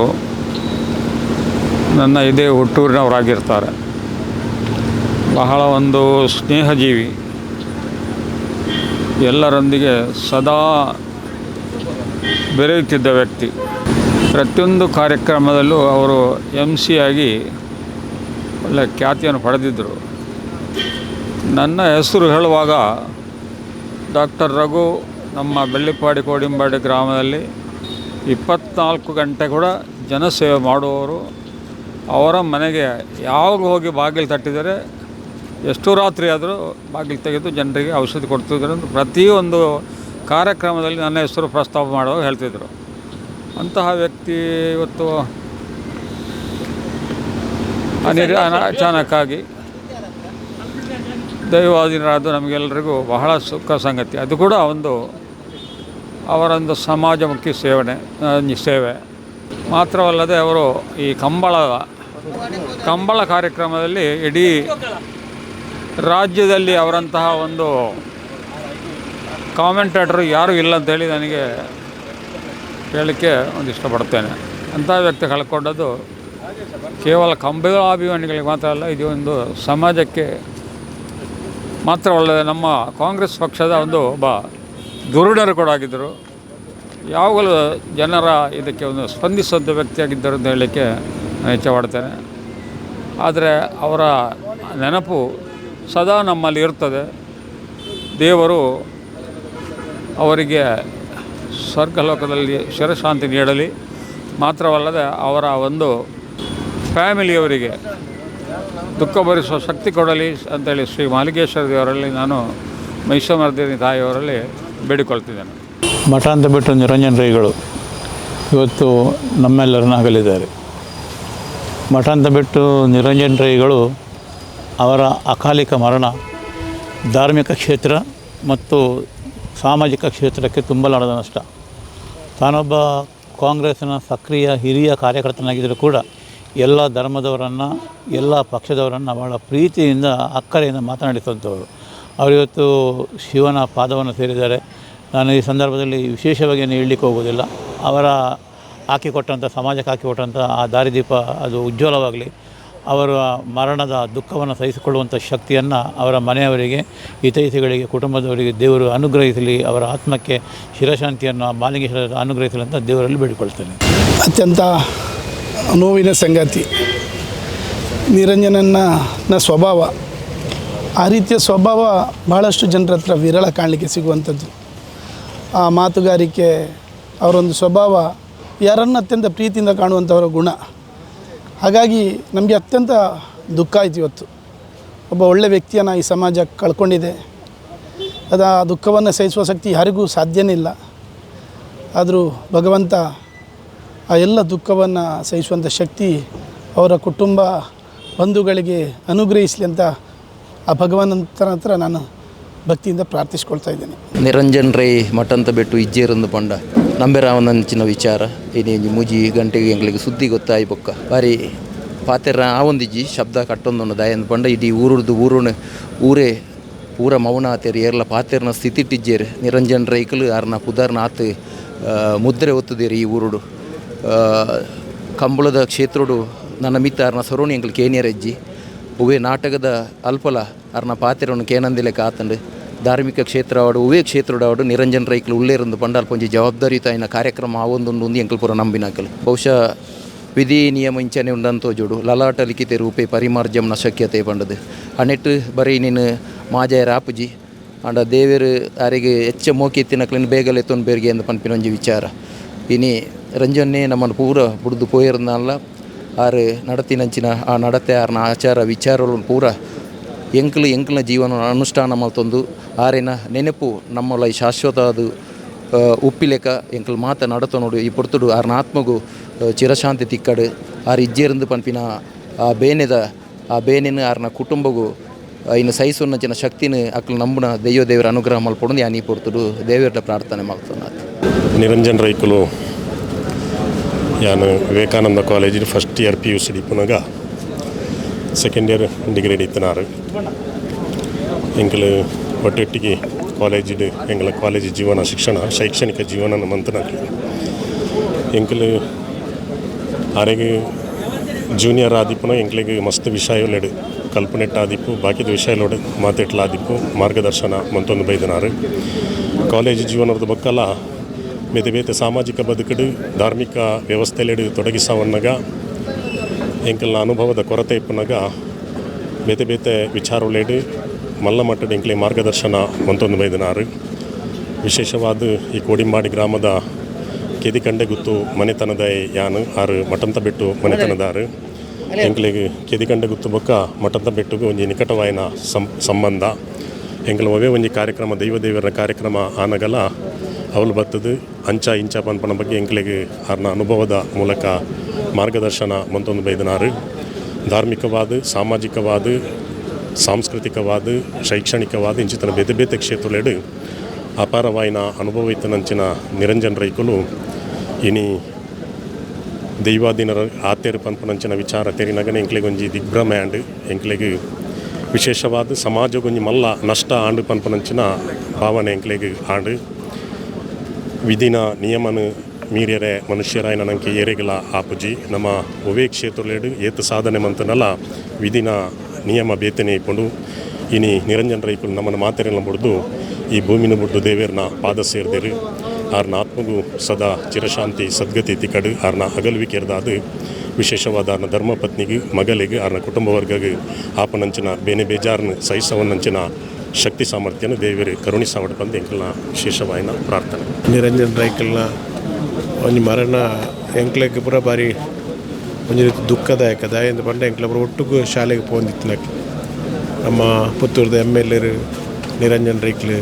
ನನ್ನ ಇದೇ ಹುಟ್ಟೂರಿನವರಾಗಿರ್ತಾರೆ. ಬಹಳ ಒಂದು ಸ್ನೇಹಜೀವಿ, ಎಲ್ಲರೊಂದಿಗೆ ಸದಾ ಬೆರೆಯುತ್ತಿದ್ದ ವ್ಯಕ್ತಿ. ಪ್ರತಿಯೊಂದು ಕಾರ್ಯಕ್ರಮದಲ್ಲೂ ಅವರು MC ಆಗಿ ಒಳ್ಳೆಯ ಖ್ಯಾತಿಯನ್ನು ಪಡೆದಿದ್ದರು. ನನ್ನ ಹೆಸರು ಹೇಳುವಾಗ ಡಾಕ್ಟರ್ ರಘು ನಮ್ಮ ಬೆಳ್ಳಿಪಾಡಿ ಕೋಡಿಂಬಾಡಿ ಗ್ರಾಮದಲ್ಲಿ 24 ಗಂಟೆ ಕೂಡ ಜನಸೇವೆ ಮಾಡುವವರು. ಅವರ ಮನೆಗೆ ಯಾವಾಗ ಹೋಗಿ ಬಾಗಿಲು ತಟ್ಟಿದರೆ ಎಷ್ಟು ರಾತ್ರಿ ಆದರೂ ಬಾಗಿಲು ತೆಗೆದು ಜನರಿಗೆ ಔಷಧಿ ಕೊಡ್ತಿದ್ರು. ಪ್ರತಿಯೊಂದು ಕಾರ್ಯಕ್ರಮದಲ್ಲಿ ನನ್ನ ಹೆಸರು ಪ್ರಸ್ತಾಪ ಮಾಡುವಾಗ ಹೇಳ್ತಿದ್ರು. ಅಂತಹ ವ್ಯಕ್ತಿ ಇವತ್ತು ಅಚಾನಕ್ಕಾಗಿ ದೈವಾಧೀನರಾದ ನಮಗೆಲ್ಲರಿಗೂ ಬಹಳ ಸುಖ ಸಂಗತಿ. ಅದು ಕೂಡ ಅವರೊಂದು ಸಮಾಜಮುಖಿ ಸೇವೆ ಮಾತ್ರವಲ್ಲದೆ ಅವರು ಈ ಕಂಬಳ ಕಾರ್ಯಕ್ರಮದಲ್ಲಿ ಇಡೀ ರಾಜ್ಯದಲ್ಲಿ ಅವರಂತಹ ಒಂದು ಕಾಮೆಂಟೇಟರ್ ಯಾರೂ ಇಲ್ಲ ಅಂತೇಳಿ ನನಗೆ ಹೇಳಲಿಕ್ಕೆ ಇಷ್ಟಪಡ್ತೇನೆ. ಅಂಥ ವ್ಯಕ್ತಿ ಕಳ್ಕೊಂಡದ್ದು ಕೇವಲ ಕಂಬಳಾಭಿಮಾನಿಗಳಿಗೆ ಮಾತ್ರ ಅಲ್ಲ, ಇದು ಒಂದು ಸಮಾಜಕ್ಕೆ ಮಾತ್ರವಲ್ಲದೆ ನಮ್ಮ ಕಾಂಗ್ರೆಸ್ ಪಕ್ಷದ ಒಬ್ಬ ಧುರೀಣರು ಕೂಡ ಆಗಿದ್ದರು. ಯಾವಾಗಲೂ ಜನರ ಇದಕ್ಕೆ ಸ್ಪಂದಿಸುವಂಥ ವ್ಯಕ್ತಿಯಾಗಿದ್ದರು ಅಂತ ಹೇಳಲಿಕ್ಕೆ ನಾನು ಇಚ್ಛೆಪಡ್ತೇನೆ. ಆದರೆ ಅವರ ನೆನಪು ಸದಾ ನಮ್ಮಲ್ಲಿ ಇರ್ತದೆ. ದೇವರು ಅವರಿಗೆ ಸ್ವರ್ಗಲೋಕದಲ್ಲಿ ಶಿರಶಾಂತಿ ನೀಡಲಿ. ಮಾತ್ರವಲ್ಲದೆ ಅವರ ಫ್ಯಾಮಿಲಿಯವರಿಗೆ ದುಃಖ ಭರಿಸುವ ಶಕ್ತಿ ಕೊಡಲಿ ಅಂತೇಳಿ ಶ್ರೀ ಮಾಲಿಂಗೇಶ್ವರ ದೇವರಲ್ಲಿ ನಾನು ಮಹಿಷಮರ್ದಿನಿ ತಾಯಿಯವರಲ್ಲಿ ಬೇಡಿಕೊಳ್ತಿದ್ದೇನೆ. ಮಠಾಂತಬೆಟ್ಟು ನಿರಂಜನ್ ರೈಗಳು ಇವತ್ತು ನಮ್ಮೆಲ್ಲರನ್ನ ಅಗಲಿದ್ದಾರೆ. ಮಠಾಂತಬೆಟ್ಟು ನಿರಂಜನ್ ರೈಗಳು ಅವರ ಅಕಾಲಿಕ ಮರಣ ಧಾರ್ಮಿಕ ಕ್ಷೇತ್ರ ಮತ್ತು ಸಾಮಾಜಿಕ ಕ್ಷೇತ್ರಕ್ಕೆ ತುಂಬಲಾರದ ನಷ್ಟ. ತಾನೊಬ್ಬ ಕಾಂಗ್ರೆಸ್ಸಿನ ಸಕ್ರಿಯ ಹಿರಿಯ ಕಾರ್ಯಕರ್ತನಾಗಿದ್ದರೂ ಕೂಡ ಎಲ್ಲ ಧರ್ಮದವರನ್ನು, ಎಲ್ಲ ಪಕ್ಷದವರನ್ನು ಭಾಳ ಪ್ರೀತಿಯಿಂದ ಅಕ್ಕರೆಯಿಂದ ಮಾತನಾಡಿಸುವಂಥವರು. ಅವರಿವತ್ತು ಶಿವನ ಪಾದವನ್ನು ಸೇರಿದ್ದಾರೆ. ನಾನು ಈ ಸಂದರ್ಭದಲ್ಲಿ ವಿಶೇಷವಾಗಿ ಏನು ಹೇಳಲಿಕ್ಕೆ ಹೋಗೋದಿಲ್ಲ. ಅವರ ಹಾಕಿಕೊಟ್ಟಂಥ ಸಮಾಜಕ್ಕೆ ಹಾಕಿಕೊಟ್ಟಂಥ ಆ ದಾರಿದೀಪ ಅದು ಉಜ್ವಲವಾಗಲಿ. ಅವರ ಮರಣದ ದುಃಖವನ್ನು ಸಹಿಸಿಕೊಳ್ಳುವಂಥ ಶಕ್ತಿಯನ್ನು ಅವರ ಮನೆಯವರಿಗೆ, ಹಿತೈಷಿಗಳಿಗೆ, ಕುಟುಂಬದವರಿಗೆ ದೇವರು ಅನುಗ್ರಹಿಸಲಿ. ಅವರ ಆತ್ಮಕ್ಕೆ ಶಿರಶಾಂತಿಯನ್ನು ಮಾಲಿಂಗೇಶ್ವರ ಅನುಗ್ರಹಿಸಲಿ ಅಂತ ದೇವರಲ್ಲಿ ಬೇಡಿಕೊಳ್ತೇನೆ. ಅತ್ಯಂತ ನೋವಿನ ಸಂಗತಿ ನಿರಂಜನನ ಸ್ವಭಾವ. ಆ ರೀತಿಯ ಸ್ವಭಾವ ಭಾಳಷ್ಟು ಜನರ ಹತ್ರ ವಿರಳ ಕಾಣಲಿಕ್ಕೆ ಸಿಗುವಂಥದ್ದು. ಆ ಮಾತುಗಾರಿಕೆ, ಅವರೊಂದು ಸ್ವಭಾವ ಯಾರನ್ನು ಅತ್ಯಂತ ಪ್ರೀತಿಯಿಂದ ಕಾಣುವಂಥವರ ಗುಣ. ಹಾಗಾಗಿ ನಮಗೆ ಅತ್ಯಂತ ದುಃಖ ಆಯಿತು. ಇವತ್ತು ಒಬ್ಬ ಒಳ್ಳೆಯ ವ್ಯಕ್ತಿಯನ್ನು ಈ ಸಮಾಜ ಕಳ್ಕೊಂಡಿದೆ. ಅದು ಆ ದುಃಖವನ್ನು ಸಹಿಸುವ ಶಕ್ತಿ ಯಾರಿಗೂ ಸಾಧ್ಯನೇ ಇಲ್ಲ. ಆದರೂ ಭಗವಂತ ಆ ಎಲ್ಲ ದುಃಖವನ್ನು ಸಹಿಸುವಂಥ ಶಕ್ತಿ ಅವರ ಕುಟುಂಬ ಬಂಧುಗಳಿಗೆ ಅನುಗ್ರಹಿಸಲಿ ಅಂತ ಆ ಭಗವಂತನ ಹತ್ರ ನಾನು ಭಕ್ತಿಯಿಂದ ಪ್ರಾರ್ಥಿಸ್ಕೊಳ್ತಾ ಇದ್ದೇನೆ. ನಿರಂಜನ್ ರೈ ಮಠಂತ ಬೆಟ್ಟು ಇಜ್ಜೇರೊಂದು ಪಂಡ ನಂಬೆರಾವನಂಚಿನ ವಿಚಾರ ಏನೇಂಜಿ ಮೂಜಿ ಗಂಟೆಗೆ ಎಂಗ್ಲಿಗೆ ಸುದ್ದಿ ಗೊತ್ತಾಯಿ ಬೊಕ್ಕ ಬಾರಿ ಪಾತೆರ ಆ ಒಂದಿಜ್ಜಿ ಶಬ್ದ ಕಟ್ಟೊಂದು ದಯಂದು ಪಂಡ ಇಡೀ ಊರೇ ಪೂರ ಮೌನ ಆತೇರಿ ಏರ್ಲ ಪಾತೆರ್ನ ಸ್ಥಿತಿ ಟಿಜ್ಜೇರು ನಿರಂಜನ್ ರೈಕಲು ಯಾರನ್ನ ಪುದರ್ನ ಆತು ಮುದ್ರೆ ಒತ್ತುದೇರಿ ಈ ಊರುಡು ಕಂಬಳದ ಕ್ಷೇತ್ರಡು ನನ್ನ ಮಿತ್ತ ಅರ್ನ ಸರೋಣಿ ಎಂಗ್ಲು ಕೇನಿಯರಜ್ಜಿ ಉವೇ ನಾಟಕದ ಅಲ್ಪಲ ಅರ್ನ ಪಾತೆರನ್ನು ಕೇನಂದಿಲೆಕ್ಕ ಆತಂಡು ಧಾರ್ಮಿಕ ಕ್ಷೇತ್ರ ಆಡು ಉವೇ ಕ್ಷೇತ್ರಡು ಆಡು ನಿರಂಜನ್ ರೈಕ್ಲು ಉಳ್ಳೇರಂದು ಪಂಡಾಲ್ ಪೊಂಜಿ ಜವಾಬ್ದಾರಿಯುತಾಯಿನ ಕಾರ್ಯಕ್ರಮ ಆವೊಂದೊಂದು ಎಂಕಲ್ ಪೂರ ನಂಬಿನಾಕಲು ಬಹುಶಃ ವಿಧಿ ನಿಯಮ ಇಂಚನೆ ಉಂಡಂತೋ ಜೋಡು ಲಲಾಟ ಲಿಖಿತೆ ರೂಪೆ ಪರಿಮಾರ್ಜಂನ ಶಕ್ಯತೆ ಪಂಡದು ಅನೆಟ್ಟು ಬರೀ ನೀನು ಮಾಜಾಯ ರಾಪುಜಿ ಅಂಡ ದೇವರು ಯಾರಿಗೆ ಹೆಚ್ಚ ಮೋಕೆತ್ತಿನಕ್ಲಿನ ಬೇಗಲೆ ಎತ್ತೊಂದು ಬೇರಿಗೆ ಎಂದು ಪನ್ಪಿನೊಂಜಿ ವಿಚಾರ ಇನಿ ರಂಜನ್ನೇ ನಮ್ಮನ್ನು ಪೂರ ಬುಡ್ದು ಪೋಯಿರ್ನಲ್ಲ ಆರು ನಡತಿನಂಚಿನ ಆ ನಡತೆ ಆರ್ನ ಆಚಾರ ವಿಚಾರಗಳನ್ನು ಪೂರ ಎಂಕ್ಲನ ಜೀವನ ಅನುಷ್ಠಾನ ಮಲ್ತೊಂದು ಆರೇನ ನೆನಪು ನಮ್ಮಲ್ಲ ಈ ಶಾಶ್ವತ ಅದು ಉಪ್ಪಿಲೆಕ್ಕ ಎಂಕಲ್ ಮಾತ ನಡತ ನೋಡು ಈ ಪೊರ್ತುಡು ಆರ್ನ ಆತ್ಮಗೂ ಚಿರಶಾಂತಿ ತಿಕ್ಕಡು ಆರು ಇಜ್ಜೇರಂದು ಪನ್ಪಿನ ಆ ಬೇನೆನ ಆರ್ನ ಕುಟುಂಬಗೂ ಇನ್ನು ಸಹಿಸೊನ್ನಚಿನ ಶಕ್ತಿನ ಅಕ್ಲು ನಂಬುನ ದೇವರ ಅನುಗ್ರಹ ಮಲ್ಪೊಡು ಯಾನಿ ಪೊರ್ತುಡು ದೇವರ ಪ್ರಾರ್ಥನೆ ಮಾಡ್ತಾನೆ. ನಿರಂಜನ್ ರೈಕುಲು ಯಾನು ವಿವೇಕಾನಂದ ಕಾಲೇಜಿನ ಫಸ್ಟ್ ಇಯರ್ PUC ದಿಪ್ಪುನಾಗ ಸೆಕೆಂಡ್ ಇಯರ್ ಡಿಗ್ರಿ ಇತ್ತನಾರು ಎಂಕಲು ಒಟ್ಟೊಟ್ಟಿಗೆ ಕಾಲೇಜಿಡು ಎಂಗಳ ಕಾಲೇಜ್ ಜೀವನ ಶಿಕ್ಷಣ ಶೈಕ್ಷಣಿಕ ಜೀವನ ಮಂತನಾಗಲಿ ಎಂಕಲು ಆರೆಗೆ ಜೂನಿಯರ್ ಆದಿಪ್ಪುನ ಎಂಕ್ಲಿಗೆ ಮಸ್ತ್ ವಿಷಯಲೆಡು ಕಲ್ಪನೆಟ್ಟು ಆದಿಪ್ಪು ಬಾಕಿದ ವಿಷಯಲೋಡು ಮಾತೆಟ್ಲ ಆದಿಪ್ಪು ಮಾರ್ಗದರ್ಶನ ಮಂತೊಂದು ಬೈದನಾರು ಕಾಲೇಜ್ ಜೀವನದ ಬಕ್ಕಲ್ಲ ಬೇತೆ ಬೇತೆ ಸಾಮಾಜಿಕ ಬದುಕಡು ಧಾರ್ಮಿಕ ವ್ಯವಸ್ಥೆಲೆಡು ತೊಡಗಿಸವನ್ನಾಗ ಎಂಕಲ್ನ ಅನುಭವದ ಕೊರತೆ ಇಪ್ಪನಾಗ ಬೇತೆ ಬೇತೆ ವಿಚಾರಲೆಡು ಮಲ್ಲ ಮಟ್ಟದ ಎಂಕ್ಲೆ ಮಾರ್ಗದರ್ಶನ ಮಂತೊಂದು ಬೈದನಾರು ವಿಶೇಷವಾದ ಈ ಕೋಡಿಂಬಾಡಿ ಗ್ರಾಮದ ಕೆದಿಕಂಡೆ ಗುತ್ತು ಮನೆತನದ ಯಾನು ಆರು ಮಠಂತ ಬೆಟ್ಟು ಮನೆತನದಾರು ಎಂಕ್ಲೆಗೆ ಕೆದಿಕಂಡೆ ಗುತ್ತು ಬೊಕ್ಕ ಮಠಂತ ಬೆಟ್ಟುಗೂ ಒಂಜಿ ನಿಕಟವಾಯಿನ ಸಂಬಂಧ ಎಂಕಲ ಒವೇ ಒಂಜಿ ಕಾರ್ಯಕ್ರಮ ದೇವರ ಕಾರ್ಯಕ್ರಮ ಆನಗಲ ಅವಳು ಬತ್ತದು ಅಂಚ ಇಂಚ ಪನ್ಪನ ಬಗ್ಗೆ ಎಂಕ್ಲೆಗೆ ಆರ್ನ ಅನುಭವದ ಮೂಲಕ ಮಾರ್ಗದರ್ಶನ ಮಂತೊಂದು ಬೈದನಾರು ಧಾರ್ಮಿಕವಾದ ಸಾಮಾಜಿಕವಾದ ಸಾಂಸ್ಕೃತಿಕವಾದ ಶೈಕ್ಷಣಿಕವಾದ ಇಂಚಿತನ ಬೇತೆ ಬೇತೆ ಕ್ಷೇತ್ರಲೆಡು ಅಪಾರವಾಯಿನ ಅನುಭವ ಇತ್ತನಂಚಿನ ನಿರಂಜನ್ ರೈಕುಲು ಇನಿ ದೈವಾಧೀನರ ಆತೇರು ಪನ್ಪನಂಚಿನ ವಿಚಾರ ತೆರಿನಗನೆ ಎಂಕ್ಲೆಗೆ ಒಂಜಿ ದಿಗ್ಭ್ರಮ ಆಂಡ್ ಎಂಕ್ಲೆಗೆ ವಿಶೇಷವಾದ ಸಮಾಜಗೊಂಜಿ ಮಲ್ಲ ನಷ್ಟ ಆಂಡು ಪನ್ಪನಂಚಿನ ಭಾವನೆ ಎಂಕ್ಲೆಗೆ ಆಂಡು ವಿಧಿನ ನಿಯಮನ ಮೀರ್ಯರೆ ಮನುಷ್ಯರಾಯನ ನಂಗೆ ಏರೆಗಲ ಆಪುಜಿ ನಮ್ಮ ಒವೇ ಕ್ಷೇತ್ರಲೇಡು ಏತು ಸಾಧನೆ ಮಂತನಲ್ಲ ವಿಧಿನ ನಿಯಮ ಬೇತನೆ ಇಪ್ಪುಂಡು ಇನಿ ನಿರಂಜನ್ ರೈಕುಲು ನಮ್ಮನ್ನು ಮಾತೆರೆಲ್ಲ ಬಿಡ್ದು ಈ ಭೂಮಿನ ಬಿಡ್ದು ದೇವೇರ್ನ ಪಾದ ಸೇರಿದೇರು ಆರ್ನ ಆತ್ಮಗೂ ಸದಾ ಚಿರಶಾಂತಿ ಸದ್ಗತಿ ತಿಕ್ಕಡು ಆರ್ನ ಅಗಲ್ವಿಕೆರ್ದಾದು ವಿಶೇಷವಾದ ಆರ್ನ ಧರ್ಮಪತ್ನಿಗೆ ಮಗಳಿಗೆ ಆರ್ನ ಕುಟುಂಬ ವರ್ಗಗೆ ಆಪನಂಚಿನ ಬೇನೆ ಬೇಜಾರ್ನ ಸಹಿಸವನ್ನಂಚಿನ ಶಕ್ತಿ ಸಾಮರ್ಥ್ಯನ ದೇವರು ಕರುಣಿಸಾವಡ್ ಬಂದು ಎಂಕಲ್ನ ವಿಶೇಷವಾಯಿನ ಪ್ರಾರ್ಥನೆ. ನಿರಂಜನ್ ರೈಕಲ್ನ ಒಂದು ಮರಣ ಎಂಕ್ಲೆಗೆ ಪೂರ ಬಾರಿ ಒಂದು ರೀತಿ ದುಃಖದಾಯಕ ಎಂದು ಬಂದ ಎಂಕ್ಲ ಪೂರ ಒಟ್ಟಿಗೂ ಶಾಲೆಗೆ ಪೋಂದಿತ್ತಿನಕ್ಕೆ ನಮ್ಮ ಪುತ್ತೂರದ MLA ನಿರಂಜನ್ ರೈಕ್ಲು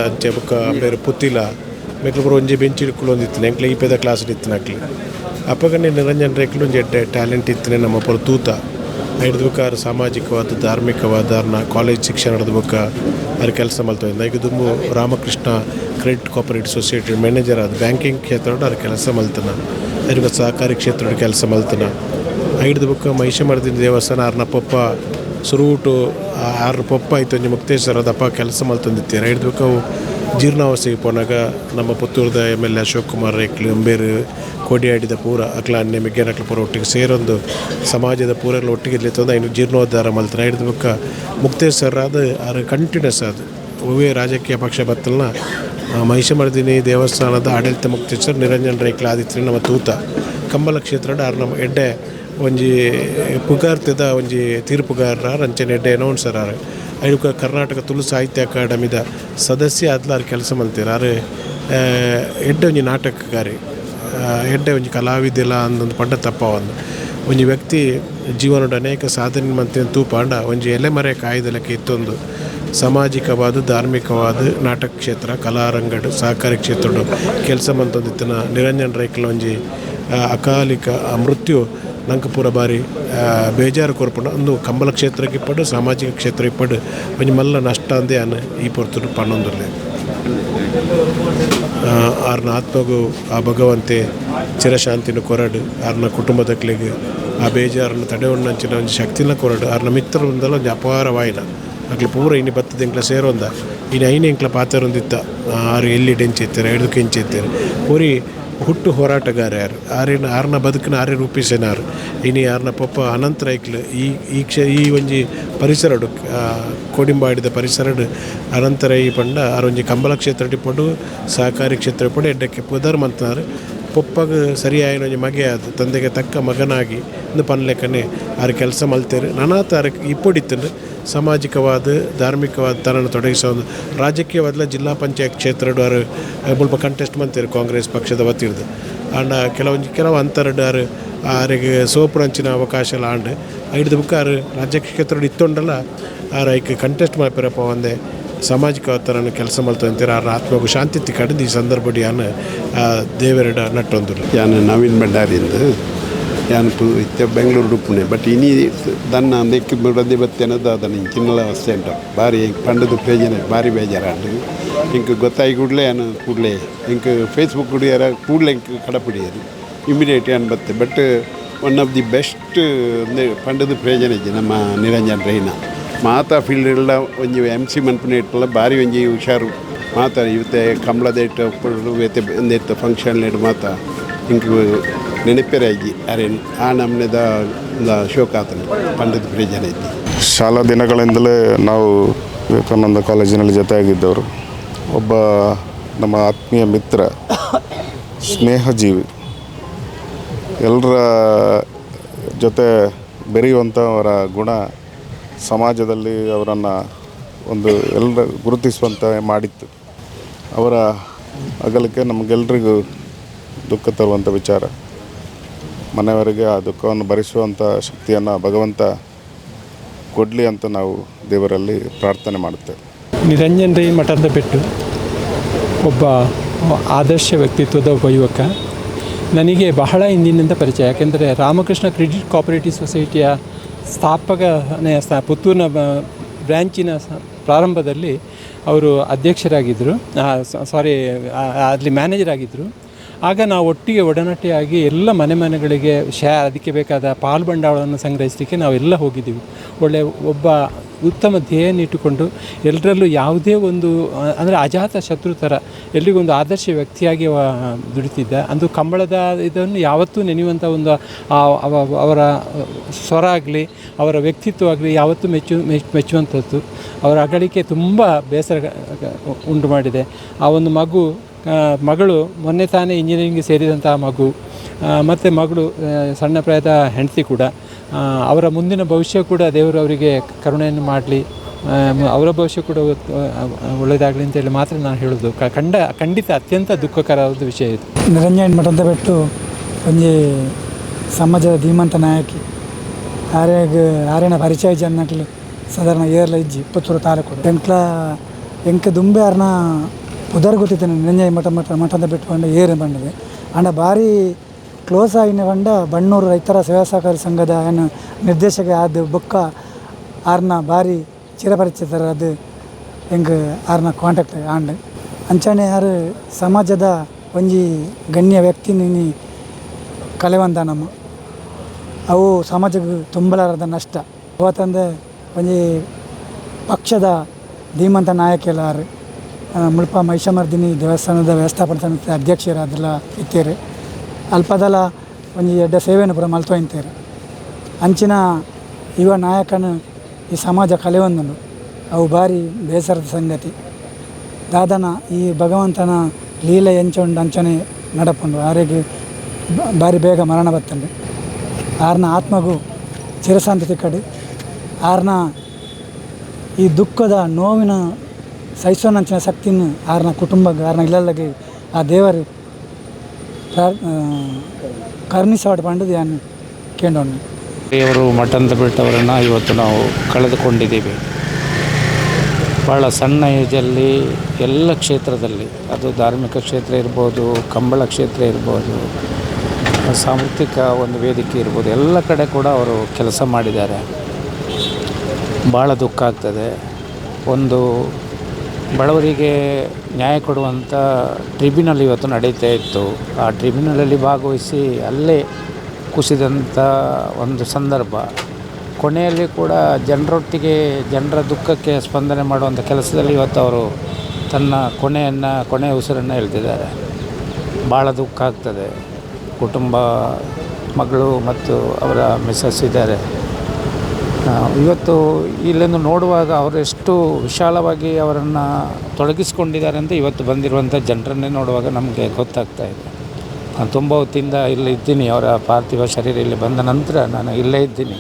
ಅಂಚೆ ಬುಕ್ಕ ಬೇರೆ ಪುತ್ತಿಲ ಮೇಕ್ಲು ಪೂರ ಒಂಜಿ ಬೆಂಚ್ ಇಡ್ಕೊಳ್ಳೊಂದಿತ್ತಿನ ಎಂಕ್ಲೆ ಈ ಪೇದ ಕ್ಲಾಸ್ ಇತ್ತಿನಕ್ಲಿ ಅಪ್ಪಗನೆ ನಿರಂಜನ್ ರೈಕ್ಲು ಒಂಜಿ ಟ್ಯಾಲೆಂಟ್ ಇತ್ತಿನ ನಮ್ಮ ಪೂರ ತೂತ ಹಿಡಿದು ಬೇಕಾದ್ರೆ ಸಾಮಾಜಿಕವಾದ ಧಾರ್ಮಿಕವಾದ ಕಾಲೇಜ್ ಶಿಕ್ಷಣದ ಬುಕ್ಕ ಅಲ್ಲಿ ಕೆಲಸ ಮಲ್ತೋದು ಈಗ ದುಂಬು Ramakrishna credit cooperative society manager ಆದ ಬ್ಯಾಂಕಿಂಗ್ ಕ್ಷೇತ್ರಡು ಅವ್ರು ಕೆಲಸ ಮಲ್ತಾನೆ ಅವ್ರಿಗೆ ಸಹಕಾರಿ ಕ್ಷೇತ್ರಡು ಕೆಲಸ ಮಲ್ತಾನೆ ಹಿಡಿದು ಬುಕ್ಕ ಮಹಿಷಮರ್ದಿನ ದೇವಸ್ಥಾನ ಅವ್ರನ್ನ ಪಪ್ಪ ಸುರುಟು ಆರು ಪೊಪ್ಪ ಆಯ್ತು ಒಂಜಿ ಮುಕ್ತೇಶ್ವರ ದಪ್ಪ ಕೆಲಸ ಮಲ್ತೊಂದಿತ್ತೀರ ಹಿಡಿದ್ಬೇಕು ಅವು ಜೀರ್ಣಾವಸ್ಥೆಗೆ ಪೋನಾಗ ನಮ್ಮ ಪುತ್ತೂರದ MLA ಅಶೋಕ್ ಕುಮಾರ್ ರೇಕ್ಲು ಅಂಬೇರು ಕೋಡಿಯಾಡಿದ ಪೂರ ಅಕ್ಲ ಅನ್ನೆ ಮಿಗ್ಗೇನಕ್ಲ ಪೂರ ಒಟ್ಟಿಗೆ ಸೇರೊಂದು ಸಮಾಜದ ಪೂರೆಲ್ಲ ಒಟ್ಟಿಗೆ ಇರ್ಲಿತ್ತಂದು ಐನು ಜೀರ್ಣೋದ್ಧಾರ ಮಲ್ತಾರೆ ಹಿಡಿದ್ಬೇಕು ಮುಕ್ತೇಶ್ವರ ಅದು ಅದು ಕಂಟಿನ್ಯೂಸ್ ಅದು ಒವೇ ರಾಜಕೀಯ ಪಕ್ಷ ಬತ್ತಲ್ನ ಮಹಿಷಮರ್ದಿನಿ ದೇವಸ್ಥಾನದ ಆಡಳಿತ ಮುಕ್ತೇಶ್ವರ ನಿರಂಜನ್ ರೈಕ್ಲ ಆದಿತ್ಯ ನಮ್ಮ ತೂತ ಕಂಬಲ ಕ್ಷೇತ್ರ ನಮ್ಮ ಎಡ್ಡೆ ಒಂಜಿ ಪುಗಾರ್ತಿದ ಒಂಜಿ ತೀರ್ಪುಗಾರರ ಅಂಚನೆ ಎಡ್ಡೆ ಅನೌನ್ಸರ್ ಐದು ಕರ್ನಾಟಕ ತುಳು ಸಾಹಿತ್ಯ ಅಕಾಡೆಮಿದ ಸದಸ್ಯ ಆದ್ಲಾರು ಕೆಲಸ ಮಲ್ತೀರ ಎಡ್ಡೆ ಒಂಜಿ ನಾಟಕಕಾರಿ ಎಡ್ಡೆ ಒಂಜಿ ಕಲಾವಿದಿಲ್ಲ ಅಂದೊಂದು ಪಂಡ ತಪ್ಪ ಒಂಜಿ ವ್ಯಕ್ತಿ ಜೀವನದ ಅನೇಕ ಸಾಧನೆ ಮಂತಿನ ತೂಪಾಂಡ ಒಂಜಿ ಎಲೆಮರೆ ಕಾಯ್ದಲಕ್ಕೆ ಇತ್ತೊಂದು ಸಾಮಾಜಿಕವಾದ ಧಾರ್ಮಿಕವಾದ ನಾಟಕ ಕ್ಷೇತ್ರ ಕಲಾರಂಗಡು ಸಹಕಾರಿ ಕ್ಷೇತ್ರಡು ಕೆಲಸ ಮಂತೊಂದಿತ್ತಿನ ನಿರಂಜನ್ ರೈಕ್ಲ ಒಂಜಿ ಅಕಾಲಿಕ ಮೃತ್ಯು ನಂಗೆ ಪೂರ ಬಾರಿ ಬೇಜಾರು ಕೊರ್ಪುಂಡು ಒಂದು ಕಂಬಲ ಕ್ಷೇತ್ರಕ್ಕೆ ಇಪ್ಪಡು ಸಾಮಾಜಿಕ ಕ್ಷೇತ್ರ ಇಪ್ಪಡು ಒಂಜಿ ಮಲ್ಲ ನಷ್ಟ ಅಂದೇ ಅನ್ನ ಈ ಪೊರ್ತುಡು ಪಣ್ಣೊಂದುಲ್ಲೆ ಆರ್ನ ಆತ್ಮಗೂ ಆ ಭಗವಂತೆ ಚಿರಶಾಂತಿನ ಕೊರಡು ಆರ್ನ ಕುಟುಂಬದಕ್ಲಿಗೆ ಆ ಬೇಜಾರನ್ನು ತಡೆಯೊಣ್ಣಂಚಿನ ಒಂದು ಶಕ್ತಿನ ಕೊರಡು ಆರ್ನ ಮಿತ್ರರಿಂದಲ ಒಂದು ಅಪಾರವಾಯಿನ ಅಕ್ಲ ಪೂರ ಇನ್ನು ಬತ್ತದ ಎಂಕ್ಲ ಸೇರೊಂದ ಇನ್ನು ಐನು ಎಂಕ್ಲ ಪಾತ್ರೊಂದಿತ್ತ ಆರು ಎಲ್ಲಿ ಡೆಂಚಿತ್ತಾರೆ ಎಡ್ದಕ್ಕೆ ಹೆಂಚಿತ್ತಾರೆ ಪೂರಿ ಹುಟ್ಟು ಹೋರಾಟಗಾರ ಯಾರು ಆರ್ನ ಬದುಕಿನ ಆರೇ ರೂಪಿಸಿನಾರು ಇನ್ನು ಯಾರನ್ನ ಪಪ್ಪ ಅನಂತ ರೈಕ್ಲು ಈ ಒಂಜಿ ಪರಿಸರಡು ಕೋಡಿಂಬಾಡಿದ ಪರಿಸರಡು ಅನಂತರ ಈ ಪಂಡ ಆರೊಂಜಿ ಕಂಬಲ ಕ್ಷೇತ್ರ ಇಪ್ಪಡು ಸಹಕಾರಿ ಕ್ಷೇತ್ರ ಇಪ್ಪಡು ಎಡ್ಡಕ್ಕೆ ಪುದರ್ ಮಂತನಾರು ಪೊಪ್ಪಗೆ ಸರಿಯಾಯಿನ ಒಂಜಿ ಮಗೆ ಅದು ತಂದೆಗೆ ತಕ್ಕ ಮಗನಾಗಿ ಇಂದು ಪನ್ಲೆಕ್ಕನೆ ಆರು ಕೆಲಸ ಮಲ್ತೇರು ನಾನಾತ ಆರಕ್ಕೆ ಇಪ್ಪಡಿತ್ತು ಸಾಮಾಜಿಕವಾದ ಧಾರ್ಮಿಕವಾದ ತನನ್ನು ತೊಡಗಿಸೋದು ರಾಜಕೀಯವಾದ ಜಿಲ್ಲಾ ಪಂಚಾಯತ್ ಕ್ಷೇತ್ರಡು ಅವರು ಸ್ವಲ್ಪ ಕಂಟೆಸ್ಟ್ ಮಂತೇರು ಕಾಂಗ್ರೆಸ್ ಪಕ್ಷದ ವತಿರ್ದು ಆಂಡ ಕೆಲವು ಅಂತರಡು ಆರು ಆರಿಗೆ ಸೋಪುರಂಚಿನ ಅವಕಾಶ ಎಲ್ಲ ಆಂಡು ಹಿಡಿದು ಬುಕ್ಕ ಆರು ರಾಜಕೀಯ ಕ್ಷೇತ್ರಡು ಇತ್ತೊಂಡಲ್ಲ ಆರು ಐಕೆ ಕಂಟೆಸ್ಟ್ ಮಾಡ್ಪಿರಪ್ಪ ಒಂದೇ ಸಾಮಾಜಿಕ ಥರನ ಕೆಲಸ ಮಲ್ತಂತೀರ ಆರ ಆತ್ಮಗೂ ಶಾಂತಿ ಕಡಿದು ಈ ಸಂದರ್ಭ ಯಾನು ದೇವರಡ ನಟ್ಟೊಂದು ಯಾನು ನವೀನ್ ಭಂಡಾರಿಂದ ಯಾನು ಇತ್ತೆ ಬೆಂಗಳೂರು ಪುಣೆ ಬಟ್ ಇನಿ ದನ್ನ ಅಂದಕ್ಕೆ ಬಿಡದೆ ಬತ್ತೇನದು ಅದನ್ನು ಚಿನ್ನಲ ಅವಸ್ಥೆ ಉಂಟ ಭಾರಿ ಪಂಡದು ಪೇಜನೆ ಭಾರಿ ಬೇಜಾರಾಂಡು ಇಂಕ ಗೊತ್ತಾಗಿ ಕೂಡಲೇ ಯಾನು ಕೂಡಲೇ ಇಂಕ ಫೇಸ್ಬುಕ್ ಕುಡಿಯಾರ ಕೂಡಲೇ ಇಂಕ ಕಡಪಿಡಿಯೋದು ಇಮಿಡಿಯೇಟ್ ಯಾನು ಬತ್ತೆ but one of the best ಒಂದು ಪಂಡದು ಪ್ರಯೋಜನ ಇದ್ದೆ ನಮ್ಮ ನಿರಂಜನ್ ರೈನ ಮಾತಾ ಫೀಲ್ಡ್ ಒಂಜಿ MC ಮನ್ಪುನ ಇಟ್ಟಲ್ಲ ಭಾರಿ ಒಂಜಿ ಹುಷಾರು ಮಾತಾ ಇವತ್ತೆ ಕಂಬಳದ ಇಟ್ಟು ಇವತ್ತೆ ಒಂದಿತ್ತು ಫಂಕ್ಷನ್ ಇಟ್ಟು ಮಾತಾ ಇಂಕ ನೆನಪೇರೆ ಆಗಿ ಅರೇನು ಆ ನಮ್ಮನೆದ ಒಂದು ಶೋಕ ಆತನು ಪಂಡದ ಪ್ರಯೋಜನ ಇದ್ದೆ. ಶಾಲಾ ದಿನಗಳಿಂದಲೇ ನಾವು ವಿವೇಕಾನಂದ ಕಾಲೇಜಿನಲ್ಲಿ ಜೊತೆಯಾಗಿದ್ದವರು. ಒಬ್ಬ ನಮ್ಮ ಆತ್ಮೀಯ ಮಿತ್ರ, ಸ್ನೇಹಜೀವಿ, ಎಲ್ಲರ ಜೊತೆ ಬೆರೆಯುವಂಥ ಅವರ ಗುಣ ಸಮಾಜದಲ್ಲಿ ಅವರನ್ನು ಒಂದು ಎಲ್ಲರ ಗುರುತಿಸುವಂಥ ಮಾಡಿತ್ತು. ಅವರ ಅಗಲಿಕೆ ನಮಗೆಲ್ಲರಿಗೂ ದುಃಖ ತರುವಂಥ ವಿಚಾರ. ಮನೆಯವರಿಗೆ ಆ ದುಃಖವನ್ನು ಭರಿಸುವಂಥ ಶಕ್ತಿಯನ್ನು ಭಗವಂತ ಕೊಡಲಿ ಅಂತ ನಾವು ದೇವರಲ್ಲಿ ಪ್ರಾರ್ಥನೆ ಮಾಡುತ್ತೇವೆ. ನಿರಂಜನ್ ರೈ ಮಠದ ಬೆಟ್ಟು ಒಬ್ಬ ಆದರ್ಶ ವ್ಯಕ್ತಿತ್ವದ ಒಬ್ಬ ಯುವಕ. ನನಗೆ ಬಹಳ ಹಿಂದಿನಿಂದ ಪರಿಚಯ. ಯಾಕೆಂದರೆ ರಾಮಕೃಷ್ಣ ಕ್ರೆಡಿಟ್ ಕೋಆಪರೇಟಿವ್ ಸೊಸೈಟಿಯ ಸ್ಥಾಪಕನೇ ಪುತ್ತೂರಿನ ಬ್ರ್ಯಾಂಚಿನ ಪ್ರಾರಂಭದಲ್ಲಿ ಅವರು ಅಧ್ಯಕ್ಷರಾಗಿದ್ದರು, ಅಲ್ಲಿ ಮ್ಯಾನೇಜರ್ ಆಗಿದ್ದರು. ಆಗ ನಾವು ಒಟ್ಟಿಗೆ ಒಡನಾಟಿಯಾಗಿ ಎಲ್ಲ ಮನೆಗಳಿಗೆ ಅದಕ್ಕೆ ಬೇಕಾದ ಪಾಲು ಬಂಡವಾಳವನ್ನು ಸಂಗ್ರಹಿಸಲಿಕ್ಕೆ ನಾವೆಲ್ಲ ಹೋಗಿದ್ದೀವಿ. ಒಬ್ಬ ಉತ್ತಮ ಧ್ಯೇಯನ ಇಟ್ಟುಕೊಂಡು ಎಲ್ಲರಲ್ಲೂ ಯಾವುದೇ ಒಂದು ಅಂದರೆ ಅಜಾತ ಶತ್ರು ಥರ ಎಲ್ರಿಗೊಂದು ಆದರ್ಶ ವ್ಯಕ್ತಿಯಾಗಿ ದುಡಿತಿದ್ದ. ಅಂದು ಕಂಬಳದ ಇದನ್ನು ಯಾವತ್ತೂ ನೆನೆಯುವಂಥ ಒಂದು ಅವರ ಸ್ವರ ಆಗಲಿ ಅವರ ವ್ಯಕ್ತಿತ್ವ ಆಗಲಿ ಯಾವತ್ತೂ ಮೆಚ್ಚುವಂಥದ್ದು. ಅವರ ಅಗಲಿಕೆ ತುಂಬ ಬೇಸರ ಉಂಟು ಮಾಡಿದೆ. ಆ ಒಂದು ಮಗಳು ಮೊನ್ನೆ ತಾನೇ ಇಂಜಿನಿಯರಿಂಗ್ಗೆ ಸೇರಿದಂತಹ ಮಗು, ಮತ್ತು ಮಗಳು ಸಣ್ಣ ಪ್ರಾಯದ ಹೆಂಡತಿ ಕೂಡ. ಅವರ ಮುಂದಿನ ಭವಿಷ್ಯ ಕೂಡ ದೇವರು ಅವರಿಗೆ ಕರುಣೆಯನ್ನು ಮಾಡಲಿ, ಅವರ ಭವಿಷ್ಯ ಕೂಡ ಒಳ್ಳೆಯದಾಗಲಿ ಅಂತೇಳಿ ಮಾತ್ರ ನಾನು ಹೇಳೋದು. ಖಂಡಿತ ಅತ್ಯಂತ ದುಃಖಕರವಾದ ವಿಷಯ ಇದು. ನಿರಂಜನ್ ಮಠದ ಬಿಟ್ಟು ಒಂಜಿ ಸಮಾಜದ ಧೀಮಂತ ನಾಯಕಿ ಆರೇನ ಪರಿಚಯ ಜನಕ್ಲು ಸಾಧಾರಣ ಏರ್ಲ ಇಜ್ಜಿ ಪುತ್ತೂರು ತಾಲೂಕು ಎಂಕ ದುಂಬೆ ಅರ್ನ ಉದರ್ ಗೊತ್ತಿದ್ದೇನೆ. ನಿರಂಜನ್ ಮಠದ ಬಿಟ್ಟು ಬಂಡ ಏರು ಬಂದಿದೆ ಅಂಡ ಭಾರಿ ಕ್ಲೋಸ್ ಆಗಿನ ಬಂಡ ಬಣ್ಣೂರು ರೈತರ ಸೇವಾ ಸಹಕಾರಿ ಸಂಘದ ಏನು ನಿರ್ದೇಶಕ ಆದ ಬೊಕ್ಕ ಆರ್ನ ಭಾರಿ ಚಿರಪರಿಚಿತರ ಅದು ಹೆಂಗೆ ಆರ್ನ ಕಾಂಟ್ಯಾಕ್ಟ್ ಆಂಡ್ ಅಂಚನೆ ಯಾರು ಸಮಾಜದ ಒಂಜಿ ಗಣ್ಯ ವ್ಯಕ್ತಿ ನೀನು ಕಲೆವಂದ ನಮ್ಮ ಅವು ಸಮಾಜಕ್ಕೆ ತುಂಬಲಾರದ ನಷ್ಟ. ಅವತ್ತಂದೆ ಒಂಜಿ ಪಕ್ಷದ ಧೀಮಂತ ನಾಯಕಲಾರು ಮುಲ್ಪ ಮಹಿಷಮರ್ದಿನಿ ದೇವಸ್ಥಾನದ ವ್ಯವಸ್ಥಾಪನಾ ಸಮಿತಿ ಅಧ್ಯಕ್ಷರಾದಲ್ಲ ಇತ್ತೇರು ಅಲ್ಪದಲ ಒಂಜಿ ಎಡ್ಡ ಸೇವೆಯನ್ನು ಪೂರ ಮಲ್ತೊಯ್ತೇರು ಅಂಚಿನ ಯುವ ನಾಯಕನು ಈ ಸಮಾಜ ಕಲೆಯೊಂದುಂಡು ಅವು ಭಾರಿ ಬೇಸರದ ಸಂಗತಿ ದಾದನ ಈ ಭಗವಂತನ ಲೀಲೆ ಎಂಚುಂಡು ಅಂಚನೆ ನಡಪುಂಡು ಆರೆಗೆ ಭಾರಿ ಬೇಗ ಮರಣ ಬತ್ತಂಡು ಆರ್ನ ಆತ್ಮಗೂ ಚಿರಶಾಂತಿ ತಿಕ್ಕಡು ಆರ್ನ ಈ ದುಃಖದ ನೋವಿನ ಸಹಿಸೋನಂಚಿನ ಶಕ್ತಿನ ಆರ್ನ ಕುಟುಂಬಕ್ಕೆ ಆರ್ನ ಇಲ್ಲಲ್ಲಿಗೆ ಆ ದೇವರು ಕರುಣಿಸಾಡು ಪಂಡದು ಯಾನು ಕೇಳೋಣ. ದೇವರು ಮಠಂತ ಬಿಟ್ಟವರನ್ನು ಇವತ್ತು ನಾವು ಕಳೆದುಕೊಂಡಿದ್ದೀವಿ. ಭಾಳ ಸಣ್ಣ ಏಜಲ್ಲಿ ಎಲ್ಲ ಕ್ಷೇತ್ರದಲ್ಲಿ, ಅದು ಧಾರ್ಮಿಕ ಕ್ಷೇತ್ರ ಇರ್ಬೋದು, ಕಂಬಳ ಕ್ಷೇತ್ರ ಇರ್ಬೋದು, ಸಾಂಸ್ಕೃತಿಕ ಒಂದು ವೇದಿಕೆ ಇರ್ಬೋದು, ಎಲ್ಲ ಕಡೆ ಕೂಡ ಅವರು ಕೆಲಸ ಮಾಡಿದ್ದಾರೆ. ಭಾಳ ದುಃಖ ಆಗ್ತದೆ. ಒಂದು ಬಡವರಿಗೆ ನ್ಯಾಯ ಕೊಡುವಂಥ ಟ್ರಿಬ್ಯುನಲ್ ಇವತ್ತು ನಡೀತಾ ಇತ್ತು. ಆ ಟ್ರಿಬ್ಯುನಲಲ್ಲಿ ಭಾಗವಹಿಸಿ ಅಲ್ಲೇ ಕುಸಿದಂಥ ಒಂದು ಸಂದರ್ಭ. ಕೊನೆಯಲ್ಲಿ ಕೂಡ ಜನರೊಟ್ಟಿಗೆ ಜನರ ದುಃಖಕ್ಕೆ ಸ್ಪಂದನೆ ಮಾಡುವಂಥ ಕೆಲಸದಲ್ಲಿ ಇವತ್ತು ಅವರು ತನ್ನ ಕೊನೆಯ ಉಸಿರನ್ನು ಎಳೆದಿದ್ದಾರೆ. ಭಾಳ ದುಃಖ ಆಗ್ತದೆ. ಕುಟುಂಬ, ಮಗಳು ಮತ್ತು ಅವರ ಮಿಸಸ್ ಇದ್ದಾರೆ. ಇವತ್ತು ಇಲ್ಲಿಂದ ನೋಡುವಾಗ ಅವರು ಎಷ್ಟು ವಿಶಾಲವಾಗಿ ಅವರನ್ನು ತೊಡಗಿಸ್ಕೊಂಡಿದ್ದಾರೆ ಅಂತ ಇವತ್ತು ಬಂದಿರುವಂಥ ಜನರನ್ನೇ ನೋಡುವಾಗ ನಮಗೆ ಗೊತ್ತಾಗ್ತಾ ಇದೆ. ನಾನು ತುಂಬ ಹೊತ್ತಿಂದ ಇಲ್ಲಿ ಇದ್ದೀನಿ. ಅವರ ಪಾರ್ಥಿವ ಶರೀರ ಇಲ್ಲಿ ಬಂದ ನಂತರ ನಾನು ಇಲ್ಲೇ ಇದ್ದೀನಿ.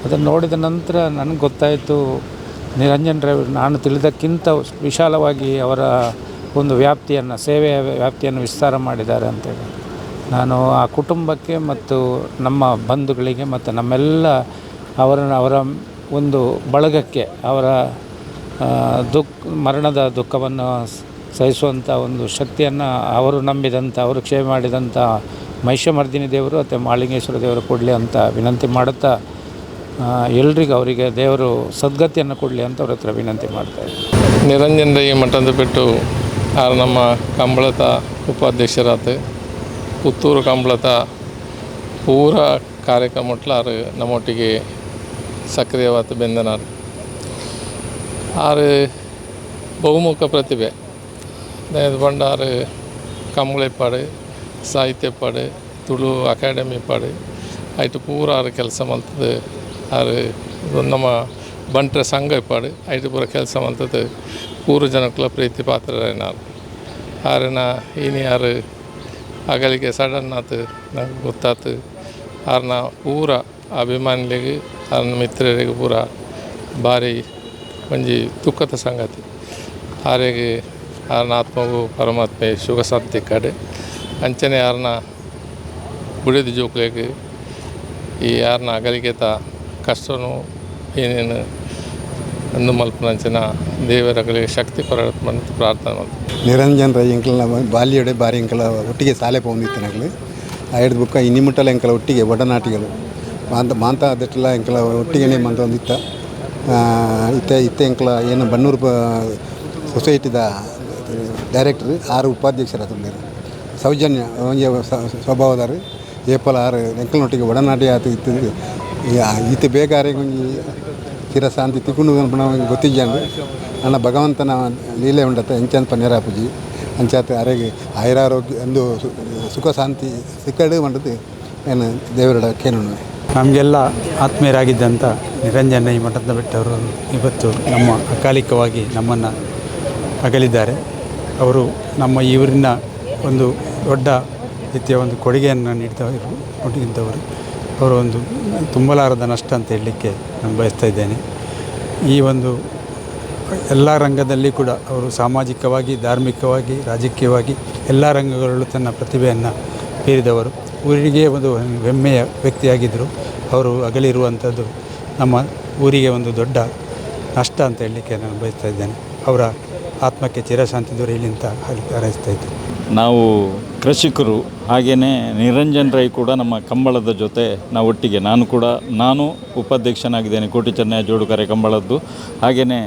ಅದನ್ನು ನೋಡಿದ ನಂತರ ನನಗೆ ಗೊತ್ತಾಯಿತು ನಿರಂಜನ್ ರೈ ನಾನು ತಿಳಿದಕ್ಕಿಂತ ವಿಶಾಲವಾಗಿ ಅವರ ಒಂದು ವ್ಯಾಪ್ತಿಯನ್ನು, ಸೇವೆಯ ವ್ಯಾಪ್ತಿಯನ್ನು ವಿಸ್ತಾರ ಮಾಡಿದ್ದಾರೆ ಅಂತೇಳಿ ನಾನು ಆ ಕುಟುಂಬಕ್ಕೆ ಮತ್ತು ನಮ್ಮ ಬಂಧುಗಳಿಗೆ ಮತ್ತು ನಮ್ಮೆಲ್ಲ ಅವರ ಒಂದು ಬಳಗಕ್ಕೆ ಅವರ ಮರಣದ ದುಃಖವನ್ನು ಸಹಿಸುವಂಥ ಒಂದು ಶಕ್ತಿಯನ್ನು ಅವರು ನಂಬಿದಂಥ, ಅವರು ಕ್ಷೇಮ ಮಾಡಿದಂಥ ಮಹಿಷಮರ್ದಿನಿ ದೇವರು ಮತ್ತು ಮಾಳಿಂಗೇಶ್ವರ ದೇವರು ಕೊಡಲಿ ಅಂತ ವಿನಂತಿ ಮಾಡುತ್ತಾ, ಎಲ್ರಿಗೂ ಅವರಿಗೆ ದೇವರು ಸದ್ಗತಿಯನ್ನು ಕೊಡಲಿ ಅಂತ ಅವ್ರ ಹತ್ರ ವಿನಂತಿ ಮಾಡ್ತಾಯಿದ್ದಾರೆ. ನಿರಂಜನ್ ರೈ ಮಠದ ಬಿಟ್ಟು ಆರು ನಮ್ಮ ಕಂಬಳದ ಉಪಾಧ್ಯಕ್ಷರಾದ ಪುತ್ತೂರು ಕಂಬಳದ ಪೂರ ಕಾರ್ಯಕ್ರಮಟ್ಲಾರು ನಮ್ಮೊಟ್ಟಿಗೆ ಸಕ್ರಿಯವಾದ ಬೆಂದನಾರು. ಆರು ಬಹುಮುಖ ಪ್ರತಿಭೆ ಬಂಡಾರು ಕಂಬಳಿಪಾಡು, ಸಾಹಿತ್ಯಪಾಡು, ತುಳು ಅಕಾಡೆಮಿ ಪಾಡು ಆಯ್ತು ಪೂರ ಆರು ಕೆಲಸ ಮಲ್ತದ್ದು. ಆರು ನಮ್ಮ ಬಂಟ್ರ ಸಂಘ ಪಾಡು ಆಯ್ತು ಪೂರ ಕೆಲಸ ಮಲ್ತದ್ದು. ಪೂರ ಜನಕ್ಕಳ ಪ್ರೀತಿ ಪಾತ್ರರೇನಾರು ಆರನ ಇನಿ ಯಾರು ಅಗಲಿಗೆ ಸಡನ್ ಆತು ನಂಗೆ ಗೊತ್ತಾತು. ಆರ್ನ ಪೂರ ಅಭಿಮಾನಿಗಳಿಗೆ ಆರ್ನ ಮಿತ್ರರಿಗೆ ಪೂರ ಭಾರಿ ಒಂಜಿ ದುಃಖದ ಸಂಗತಿ. ಆರೆಗೆ ಆರ್ನ ಆತ್ಮಗೂ ಪರಮಾತ್ಮೆ ಸುಖ ಶಾಂತಿ ಕಡೆ ಅಂಚನೆ ಆರ್ನ ಬುಡಿದ ಜೋಕ್ಲೆಗೆ ಈ ಆರ್ನ ಅಗಲಿಗೆತ ಕಷ್ಟನೂ ಏನೇನು ಅಂದು ಮಲ್ಪನಂಚಿನ ದೇವರಗಳಿಗೆ ಶಕ್ತಿ ಕೊರಡ್ತು ಪ್ರಾರ್ಥನೆ ಮಾಡ್ತೀವಿ. ನಿರಂಜನ್ ರೈ ಎಂಕಲ್ನ ಬಾಲ್ಯಡೆ ಬಾರಿ ಎಂಕಲ ಒಟ್ಟಿಗೆ ಶಾಲೆ ಪೋಂದಿತ್ತು ನಗಲು ಐದು ಬುಕ್ಕ ಇನ್ನಿಮುಟ್ಟಲ ಎಂಕಲ ಒಟ್ಟಿಗೆ ಒಡನಾಟಿಗಳು ಮಾಂತ ಅದೆಲ್ಲ ಎಂಕಲ ಒಟ್ಟಿಗೆ ಮಂತ ಒಂದಿತ್ತ ಇತ್ತೆ ಎಂಕಲ ಏನು ಬನ್ನೂರು ಸೊಸೈಟಿದ ಡೈರೆಕ್ಟ್ರು ಆರು ಉಪಾಧ್ಯಕ್ಷರಾದ ಸೌಜನ್ಯ ಒಂಜಿ ಸ್ವಭಾವದಾರು ಏಪಲ ಆರು ಎಂಕಲನೊಟ್ಟಿಗೆ ಒಡನಾಟಿ ಆತು ಇತ್ತು. ಈತ ಬೇಕಾರೆ ಒಂಜಿ ಚಿರಶಾಂತಿ ತಿಕ್ಕೊಂಡು ಗೊತ್ತಿಜ್ಜಂಡು ನನ್ನ ಭಗವಂತನ ಲೀಲೆ ಉಂಡತ್ತ ಎಂಚಂತ ಪನ್ನೇರಾಪುಜಿ ಅಂಚಾತ ಅರೆಗೆ ಆಯುರಾರೋಗ್ಯ ಒಂದು ಸುಖ ಶಾಂತಿ ಸಿಕ್ಕಡು ಮಂಡದು ಏನು ದೇವರ ಕೇನೋಣ. ನಮಗೆಲ್ಲ ಆತ್ಮೀಯರಾಗಿದ್ದಂಥ ನಿರಂಜನ್ ರೈ ಮಠದ ಬಿಟ್ಟವರು ಇವತ್ತು ನಮ್ಮ ಅಕಾಲಿಕವಾಗಿ ನಮ್ಮನ್ನು ಅಗಲಿದ್ದಾರೆ. ಅವರು ನಮ್ಮ ಈ ಊರಿನ ಒಂದು ದೊಡ್ಡ ರೀತಿಯ ಒಂದು ಕೊಡುಗೆಯನ್ನು ನೀಡಿದ್ದವರು. ಅವರು ಒಂದು ತುಂಬಲಾರದ ನಷ್ಟ ಅಂತ ಹೇಳಲಿಕ್ಕೆ ನಾನು ಬಯಸ್ತಾ ಇದ್ದೇನೆ. ಈ ಒಂದು ಎಲ್ಲ ರಂಗದಲ್ಲಿ ಕೂಡ ಅವರು ಸಾಮಾಜಿಕವಾಗಿ, ಧಾರ್ಮಿಕವಾಗಿ, ರಾಜಕೀಯವಾಗಿ ಎಲ್ಲ ರಂಗಗಳಲ್ಲೂ ತನ್ನ ಪ್ರತಿಭೆಯನ್ನು ಬೀರಿದವರು. ಊರಿಗೆ ಒಂದು ಹೆಮ್ಮೆಯ ವ್ಯಕ್ತಿಯಾಗಿದ್ದರು. ಅವರು ಅಗಲಿರುವಂಥದ್ದು ನಮ್ಮ ಊರಿಗೆ ಒಂದು ದೊಡ್ಡ ನಷ್ಟ ಅಂತ ಹೇಳಲಿಕ್ಕೆ ನಾನು ಬಯಸ್ತಾ ಇದ್ದೇನೆ. ಅವರ ಆತ್ಮಕ್ಕೆ ಚಿರಶಾಂತಿ ದೊರೆಯಲಿ ಅಂತ ಹಾರೈಸ್ತಾ ಇದ್ದೇನೆ. ನಾವು ಕೃಷಿಕರು, ಹಾಗೆಯೇ ನಿರಂಜನ್ ರೈ ಕೂಡ ನಮ್ಮ ಕಂಬಳದ ಜೊತೆ ನಾವು ಒಟ್ಟಿಗೆ, ನಾನು ಉಪಾಧ್ಯಕ್ಷನಾಗಿದ್ದೇನೆ ಕೋಟಿ ಚೆನ್ನಯ್ಯ ಜೋಡುಕರೆ ಕಂಬಳದ್ದು. ಹಾಗೆಯೇ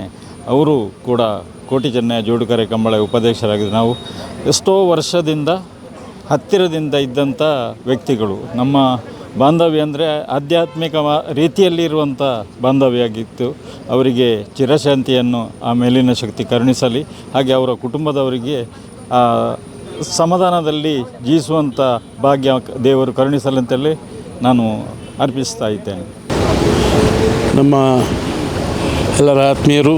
ಅವರು ಕೂಡ ಕೋಟಿ ಚೆನ್ನಯ್ಯ ಜೋಡುಕರೆ ಕಂಬಳ ಉಪಾಧ್ಯಕ್ಷರಾಗಿದ್ದರು. ನಾವು ಎಷ್ಟೋ ವರ್ಷದಿಂದ ಹತ್ತಿರದಿಂದ ಇದ್ದಂಥ ವ್ಯಕ್ತಿಗಳು. ನಮ್ಮ ಬಾಂಧವ್ಯ ಅಂದರೆ ಆಧ್ಯಾತ್ಮಿಕ ರೀತಿಯಲ್ಲಿರುವಂಥ ಬಾಂಧವ್ಯ ಆಗಿತ್ತು. ಅವರಿಗೆ ಚಿರಶಾಂತಿಯನ್ನು ಆ ಮೇಲಿನ ಶಕ್ತಿ ಕರುಣಿಸಲಿ. ಹಾಗೆ ಅವರ ಕುಟುಂಬದವರಿಗೆ ಸಮಾಧಾನದಲ್ಲಿ ಜೀವಿಸುವಂಥ ಭಾಗ್ಯ ದೇವರು ಕರುಣಿಸಲಿ ಅಂತೇಳಿ ನಾನು ಅರ್ಪಿಸ್ತಾ ಇದ್ದೇನೆ. ನಮ್ಮ ಎಲ್ಲರ ಆತ್ಮೀಯರು,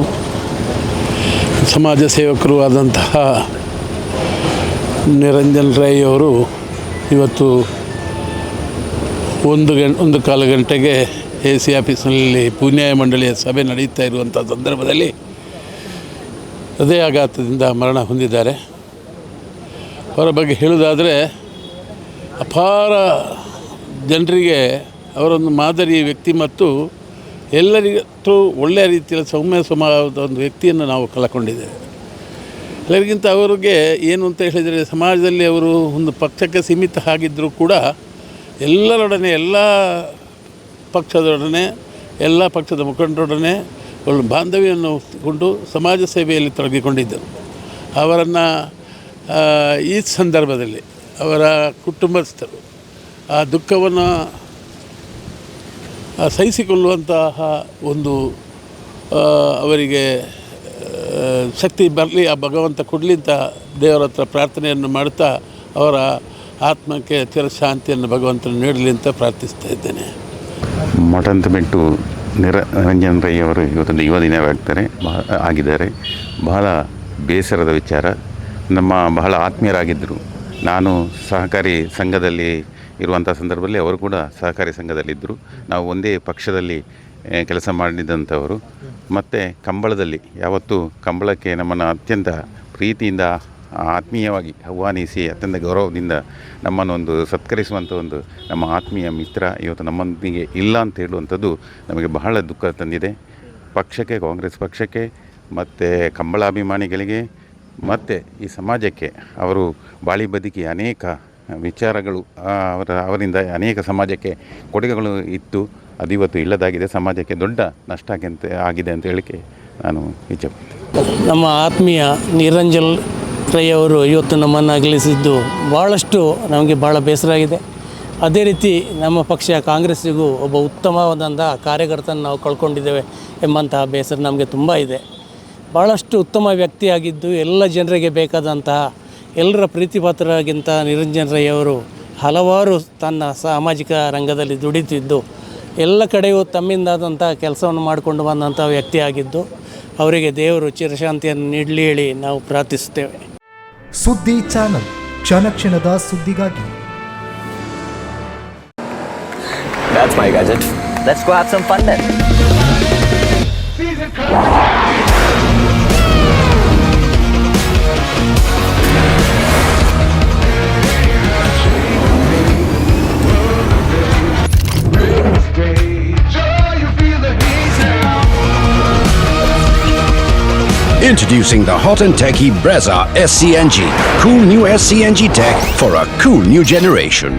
ಸಮಾಜ ಸೇವಕರು ಆದಂತಹ ನಿರಂಜನ್ ರೈ ಅವರು ಇವತ್ತು 1 ಗಂಟೆಗೆ AC ಆಫೀಸ್ನಲ್ಲಿ ಪೂನ್ಯಾಯ ಮಂಡಳಿಯ ಸಭೆ ನಡೆಯುತ್ತಾ ಇರುವಂಥ ಸಂದರ್ಭದಲ್ಲಿ ಹೃದಯಾಘಾತದಿಂದ ಮರಣ ಹೊಂದಿದ್ದಾರೆ. ಅವರ ಬಗ್ಗೆ ಹೇಳುವುದಾದರೆ ಅಪಾರ ಜನರಿಗೆ ಅವರೊಂದು ಮಾದರಿ ವ್ಯಕ್ತಿ ಮತ್ತು ಎಲ್ಲರಿಗೂ ಒಳ್ಳೆಯ ರೀತಿಯಲ್ಲಿ ಸೌಮ್ಯ ಸ್ವಭಾವದ ಒಂದು ವ್ಯಕ್ತಿಯನ್ನು ನಾವು ಕಳ್ಕೊಂಡಿದ್ದೇವೆ. ಎಲ್ಲರಿಗಿಂತ ಅವರಿಗೆ ಏನು ಅಂತ ಹೇಳಿದರೆ, ಸಮಾಜದಲ್ಲಿ ಅವರು ಒಂದು ಪಕ್ಷಕ್ಕೆ ಸೀಮಿತ ಆಗಿದ್ದರೂ ಕೂಡ ಎಲ್ಲರೊಡನೆ, ಎಲ್ಲ ಪಕ್ಷದೊಡನೆ, ಎಲ್ಲ ಪಕ್ಷದ ಮುಖಂಡರೊಡನೆ ಒಂದು ಬಾಂಧವ್ಯವನ್ನು ಕೊಂಡು ಸಮಾಜ ಸೇವೆಯಲ್ಲಿ ತೊಡಗಿಕೊಂಡಿದ್ದರು. ಅವರನ್ನು ಈ ಸಂದರ್ಭದಲ್ಲಿ ಅವರ ಕುಟುಂಬಸ್ಥರು ಆ ದುಃಖವನ್ನು ಸಹಿಸಿಕೊಳ್ಳುವಂತಹ ಒಂದು ಅವರಿಗೆ ಶಕ್ತಿ ಬರಲಿ, ಆ ಭಗವಂತ ಕೊಡಲಿ ಅಂತ ದೇವರ ಹತ್ರ ಪ್ರಾರ್ಥನೆಯನ್ನು ಮಾಡ್ತಾ ಅವರ ಆತ್ಮಕ್ಕೆ ಚಿರಶಾಂತಿಯನ್ನು ಭಗವಂತನು ನೀಡಲಿ ಅಂತ ಪ್ರಾರ್ಥಿಸ್ತಾ ಇದ್ದೇನೆ. ಮಠಂತಮೆಟ್ಟು ನಿರಂಜನ್ ರೈ ಅವರು ಇವತ್ತೊಂದು ಯುವ ದಿನವಾಗ್ತಾರೆ ಆಗಿದ್ದಾರೆ. ಬಹಳ ಬೇಸರದ ವಿಚಾರ. ನಮ್ಮ ಬಹಳ ಆತ್ಮೀಯರಾಗಿದ್ದರು. ನಾನು ಸಹಕಾರಿ ಸಂಘದಲ್ಲಿ ಇರುವಂಥ ಸಂದರ್ಭದಲ್ಲಿ ಅವರು ಕೂಡ ಸಹಕಾರಿ ಸಂಘದಲ್ಲಿದ್ದರು. ನಾವು ಒಂದೇ ಪಕ್ಷದಲ್ಲಿ ಕೆಲಸ ಮಾಡಿದಂಥವರು. ಮತ್ತು ಕಂಬಳದಲ್ಲಿ ಯಾವತ್ತೂ ಕಂಬಳಕ್ಕೆ ನಮ್ಮನ್ನು ಅತ್ಯಂತ ಪ್ರೀತಿಯಿಂದ ಆತ್ಮೀಯವಾಗಿ ಆಹ್ವಾನಿಸಿ ಅತ್ಯಂತ ಗೌರವದಿಂದ ನಮ್ಮನ್ನೊಂದು ಸತ್ಕರಿಸುವಂಥ ಒಂದು ನಮ್ಮ ಆತ್ಮೀಯ ಮಿತ್ರ ಇವತ್ತು ನಮ್ಮೊಂದಿಗೆ ಇಲ್ಲ ಅಂತ ಹೇಳುವಂಥದ್ದು ನಮಗೆ ಬಹಳ ದುಃಖ ತಂದಿದೆ. ಪಕ್ಷಕ್ಕೆ, ಕಾಂಗ್ರೆಸ್ ಪಕ್ಷಕ್ಕೆ ಮತ್ತು ಕಂಬಳಾಭಿಮಾನಿಗಳಿಗೆ ಮತ್ತು ಈ ಸಮಾಜಕ್ಕೆ ಅವರು ಬಾಳಿ ಬದುಕಿ ಅನೇಕ ವಿಚಾರಗಳು ಅವರಿಂದ ಅನೇಕ ಸಮಾಜಕ್ಕೆ ಕೊಡುಗೆಗಳು ಇತ್ತು. ಅದು ಇವತ್ತು ಇಲ್ಲದಾಗಿದೆ. ಸಮಾಜಕ್ಕೆ ದೊಡ್ಡ ನಷ್ಟ ಆಗಿದೆ ಅಂತ ಹೇಳಿಕೆ ನಾನು ಇಚ್ಛೆಪಡ್ತೇನೆ. ನಮ್ಮ ಆತ್ಮೀಯ ನಿರಂಜನ್ ರೈ ಅವರು ಇವತ್ತು ನಮ್ಮನ್ನು ಅಗಲಿಸಿದ್ದು ಭಾಳಷ್ಟು ನಮಗೆ ಭಾಳ ಬೇಸರ ಆಗಿದೆ. ಅದೇ ರೀತಿ ನಮ್ಮ ಪಕ್ಷ ಕಾಂಗ್ರೆಸ್ಸಿಗೂ ಒಬ್ಬ ಉತ್ತಮವಾದಂಥ ಕಾರ್ಯಕರ್ತನ ನಾವು ಕಳ್ಕೊಂಡಿದ್ದೇವೆ ಎಂಬಂತಹ ಬೇಸರ ನಮಗೆ ತುಂಬ ಇದೆ. ಭಾಳಷ್ಟು ಉತ್ತಮ ವ್ಯಕ್ತಿಯಾಗಿದ್ದು ಎಲ್ಲ ಜನರಿಗೆ ಬೇಕಾದಂತಹ ಎಲ್ಲರ ಪ್ರೀತಿಪಾತ್ರರಾಗಿಂಥ ನಿರಂಜನ್ ರೈ ಅವರು ಹಲವಾರು ತನ್ನ ಸಾಮಾಜಿಕ ರಂಗದಲ್ಲಿ ದುಡಿತಿದ್ದು ಎಲ್ಲ ಕಡೆಯೂ ತಮ್ಮಿಂದಾದಂಥ ಕೆಲಸವನ್ನು ಮಾಡಿಕೊಂಡು ಬಂದಂಥ ವ್ಯಕ್ತಿಯಾಗಿದ್ದು ಅವರಿಗೆ ದೇವರು ಚಿರಶಾಂತಿಯನ್ನು ನೀಡಲಿ ಹೇಳಿ ನಾವು ಪ್ರಾರ್ಥಿಸುತ್ತೇವೆ. ಸುದ್ದಿ ಚಾನಲ್, ಕ್ಷಣ ಕ್ಷಣದ ಸುದ್ದಿಗಾಗಿ. That's my gadget. Let's go have some fun then. Introducing the hot and techy Brezza SCNG. Cool new SCNG tech for a cool new generation.